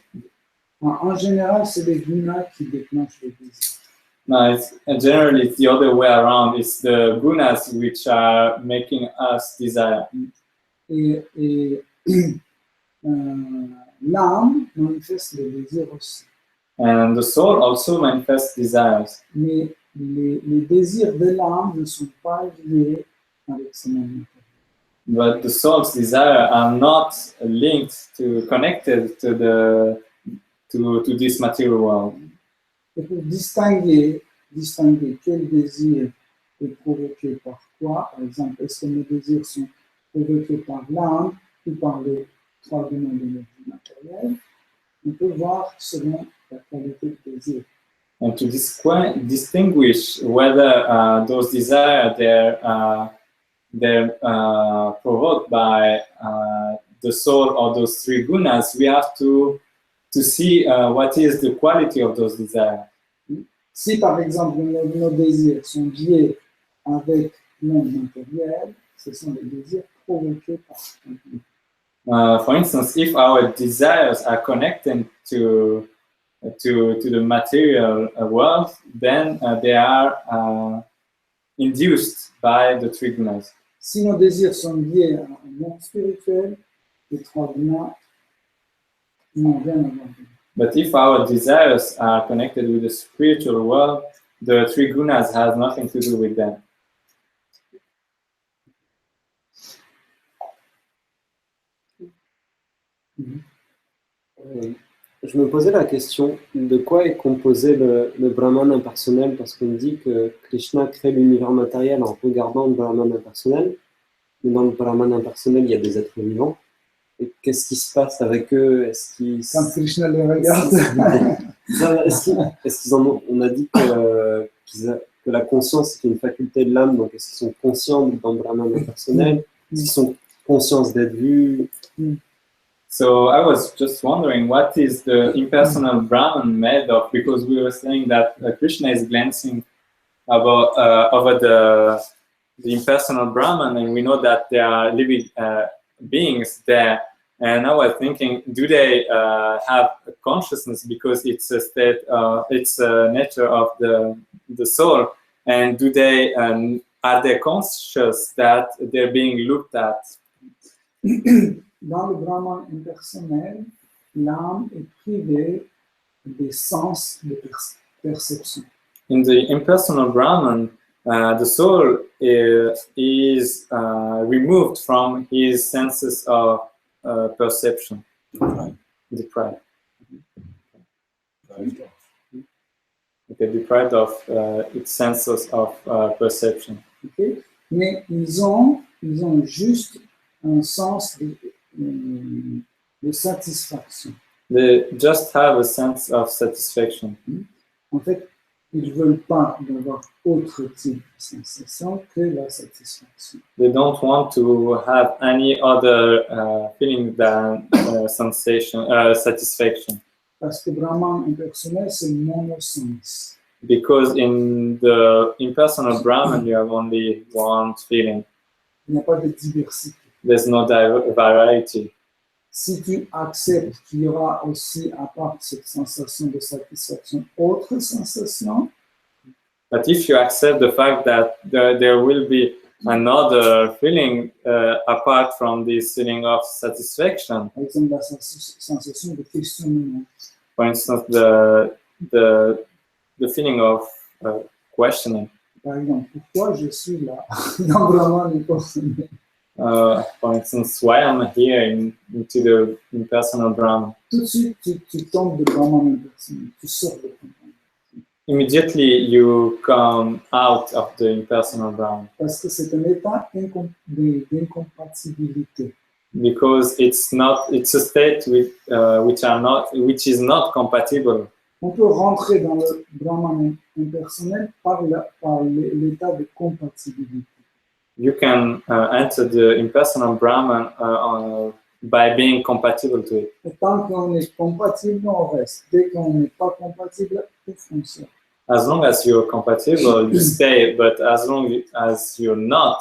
En général, c'est les gunas qui déclenchent le désir. No, generally it's the other way around. It's the gunas which are making us desire. Et l'âme manifeste le désir aussi. And the soul also manifests desires. Mais les désirs de l'âme ne sont pas liés avec ce monde matériel. But the soul's desire are not connected to this material world. Et pour distinguer quel désir est provoqué par quoi, par exemple, est-ce que mes désirs sont provoqués par l'âme ou par les trois gunas d'énergie matérielle, on peut voir selon la qualité de désir. And to distinguish whether those desires they're provoked by the soul or those three gunas, we have to see what is the quality of those desires. Si par exemple nos désirs sont liés avec le monde matériel, ce sont des désirs provoqués par for instance, if our desires are connected to the material world, then they are induced by the three gunas. Si nos désirs sont liés à un monde spirituel, les trois gunas n'ont rien à voir. But if our desires are connected with the spiritual world, the three gunas has nothing to do with them. Je me posais la question de quoi est composé le Brahman impersonnel, parce qu'on dit que Krishna crée l'univers matériel en regardant le Brahman impersonnel. Mais dans le Brahman impersonnel, il y a des êtres vivants. Et qu'est-ce qui se passe avec eux? Quand Krishna les regarde, est-ce qu'ils en ont, on a dit que la conscience c'est une faculté de l'âme, donc est-ce qu'ils sont conscients dans le Brahman impersonnel? Est-ce qu'ils sont conscients d'être vus? So I was just wondering, what is the impersonal Brahman made of? Because we were saying that Krishna is glancing over the impersonal Brahman, and we know that there are living beings there. And I was thinking, do they have a consciousness, because it's a state, it's a nature of the soul, and do they are they conscious that they're being looked at? Dans le Brahman impersonnel, l'âme est privée des sens de perception. In the impersonal Brahman, the soul is removed from his senses of perception. Deprived. Okay, deprived of its senses of perception. Okay? Mais ils ont juste un sens de satisfaction. They just have a sense of satisfaction. En fait, ils ne veulent pas d'avoir autre type de sensation que la satisfaction. They don't want to have any other feeling than satisfaction. Parce que Brahman impersonnel, c'est monosens. Because in the impersonal Brahman, you have only one feeling. il n'y a pas de diversité. There's no variety. Si tu acceptes qu'il y aura aussi, à part cette sensation de satisfaction, autre sensation, But if you accept the fact that there will be another feeling apart from this feeling of satisfaction, par exemple la sensation de questionnement, for instance, the feeling of questioning. par exemple, pourquoi je suis là dans Brahman impersonnel? For instance, why I'm here into the impersonal Brahman. Tout de suite, tu tombes de Brahman impersonnel, tu sors de Brahman. Immediately you come out of the impersonal Brahman. Parce que c'est un état d'incompatibilité. Because it's a state which is not compatible. On peut rentrer dans le Brahman impersonnel par l'état de compatibilité. You can enter the impersonal Brahman by being compatible to it. Et tant qu'on est compatible, on reste. Dès qu'on n'est pas compatible, on fonctionne. As long as you're compatible, you stay. But as soon as you're not,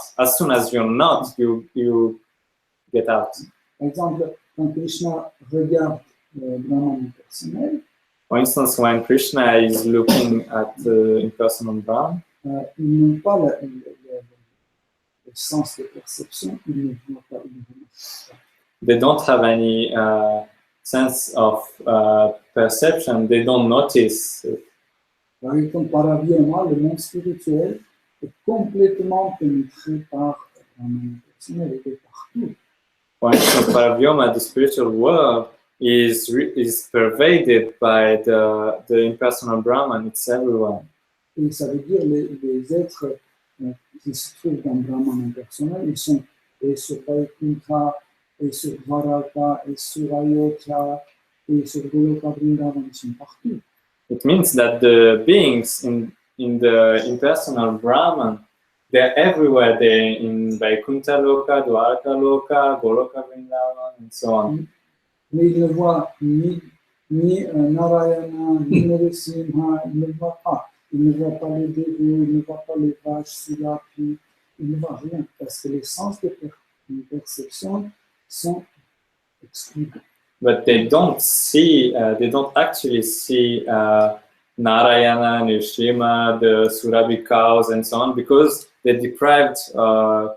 you get out. Par exemple, quand Krishna regarde le Brahman impersonnel, For instance, when Krishna is looking at the impersonal Brahman, il n'a pas le sens de perception, il ne voit pas, il ne voit pas. they don't have any sense of perception. They don't notice. Par exemple, par avion, le monde spirituel est complètement pénétré par le Brahman impersonnel, il est partout. For instance, Paravyoma, the spiritual world, is pervaded by the impersonal Brahman. It's everywhere. Et ça veut dire les êtres qui se trouvent dans le Brahman impersonnel, ils sont et sur Vaikuntha, et sur Dvaraka, et sur Ayodhya, et sur Goloka Vrindavan, ils sont partout. It means that the beings in the impersonal Brahman, they're everywhere. They're in Vaikuntha Loka, Dwaraka Loka, Goloka Vrindavan, and so on. Mais ils ne voient ni Narayana, ni Narasimha, ils ne voient pas. Ils ne voient pas les dévots, ils ne voient pas les vaches, Surapi, ils ne voient rien. Parce que les sens de perception sont exclus. But they don't see, they don't actually see Narayana, Nrsimha, the Surabhi cows, and so on, because they're deprived from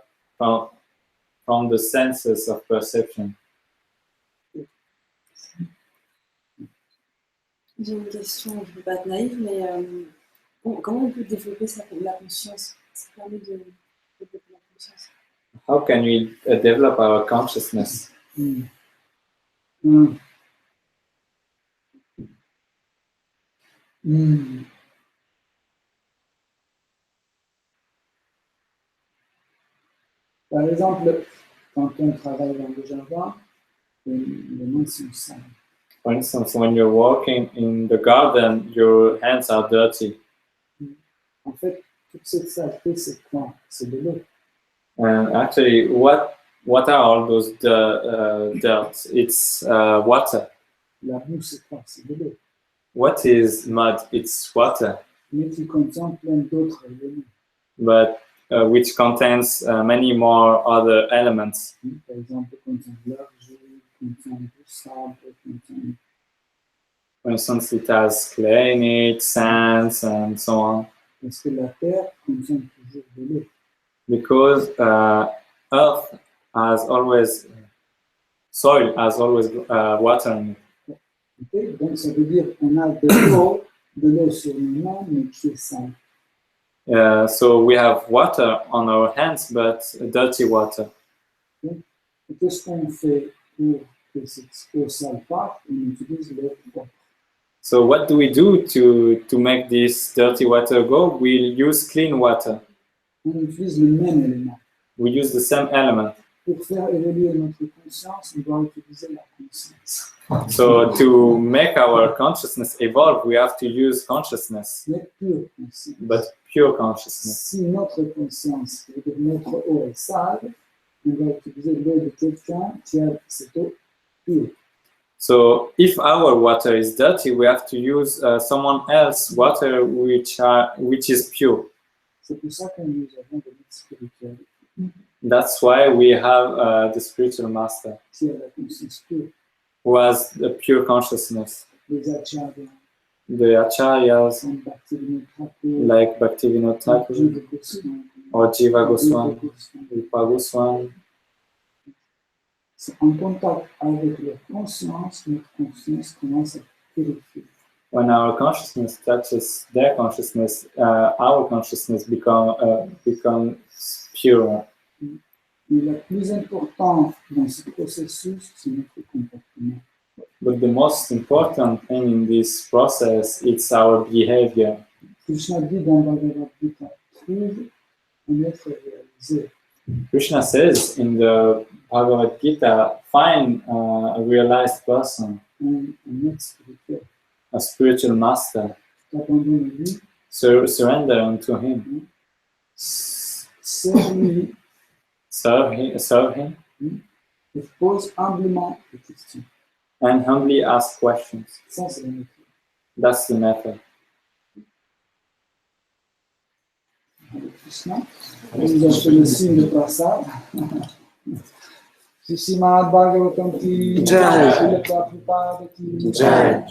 the senses of perception. J'ai une question, je ne veux pas être naïve, mais comment on peut développer la conscience? Ça permet de développer la conscience. How can we develop our consciousness? Par exemple, quand on travaille dans le jardin, les mains sont sales. For instance, when you're walking in the garden, your hands are dirty. En fait, toute cette saleté, c'est quoi? C'est de l'eau. And actually, what are all those dirt? It's water. La boue, c'est quoi? C'est de l'eau. What is mud? It's water, Mais qui contient plein d'autres éléments. but which contains many more other elements. Par exemple, contient de l'argile, contient du sable, contient... For instance, it has clay in it, sands, and so on. Parce que la terre contient toujours de l'eau. Because earth has always, soil has always water in it. Okay? Donc, ça veut dire qu'on a de l'eau sur nos mains, mais qui est sale. So we have water on our hands, but dirty water. Okay? Et qu'est-ce qu'on fait pour que cette eau sale parte? On utilise l'eau propre. So what do we do to make this dirty water go? We use clean water. On utilise le même élément. We use the same element. Pour faire évoluer notre conscience, on doit utiliser la conscience. So to make our consciousness evolve, we have to use consciousness, Mais pure conscience. but pure consciousness. Si notre conscience, c'est-à-dire notre eau est sale, on va utiliser l'eau de quelqu'un qui a cette eau pure. So if our water is dirty, we have to use someone else's water which is pure. C'est pour ça que nous avons de l'aide spirituelle. That's why we have the spiritual master, qui a la conscience pure, who has the pure consciousness. les acharyas, The acharyas, comme Bhaktivinoda Thakur, like Bhaktivinoda Thakur, Jiva Goswami, or Jiva Rupa Goswami, Goswami, Rupa Goswami. c'est en contact avec leur conscience, notre conscience commence à purifier. When our consciousness touches their consciousness, our consciousness becomes pure. Mais le plus important dans ce processus, c'est notre comportement. But the most important thing in this process is our behavior. Krishna dit dans Bhagavad Gita, trouve un être réalisé. Krishna says in the Bhagavad Gita, find a realized person, Un être spirituel. a spiritual master, T'abandonnes à lui, surrender unto him, serre-lui serve him, et pose humblement des questions. and humbly ask questions. Ça, c'est la méthode. That's the method. Hare Krishna. On nous a fait le signe de prasad. Srimad Bhagavatam ki Jai. Srila Prabhupada ki Jai.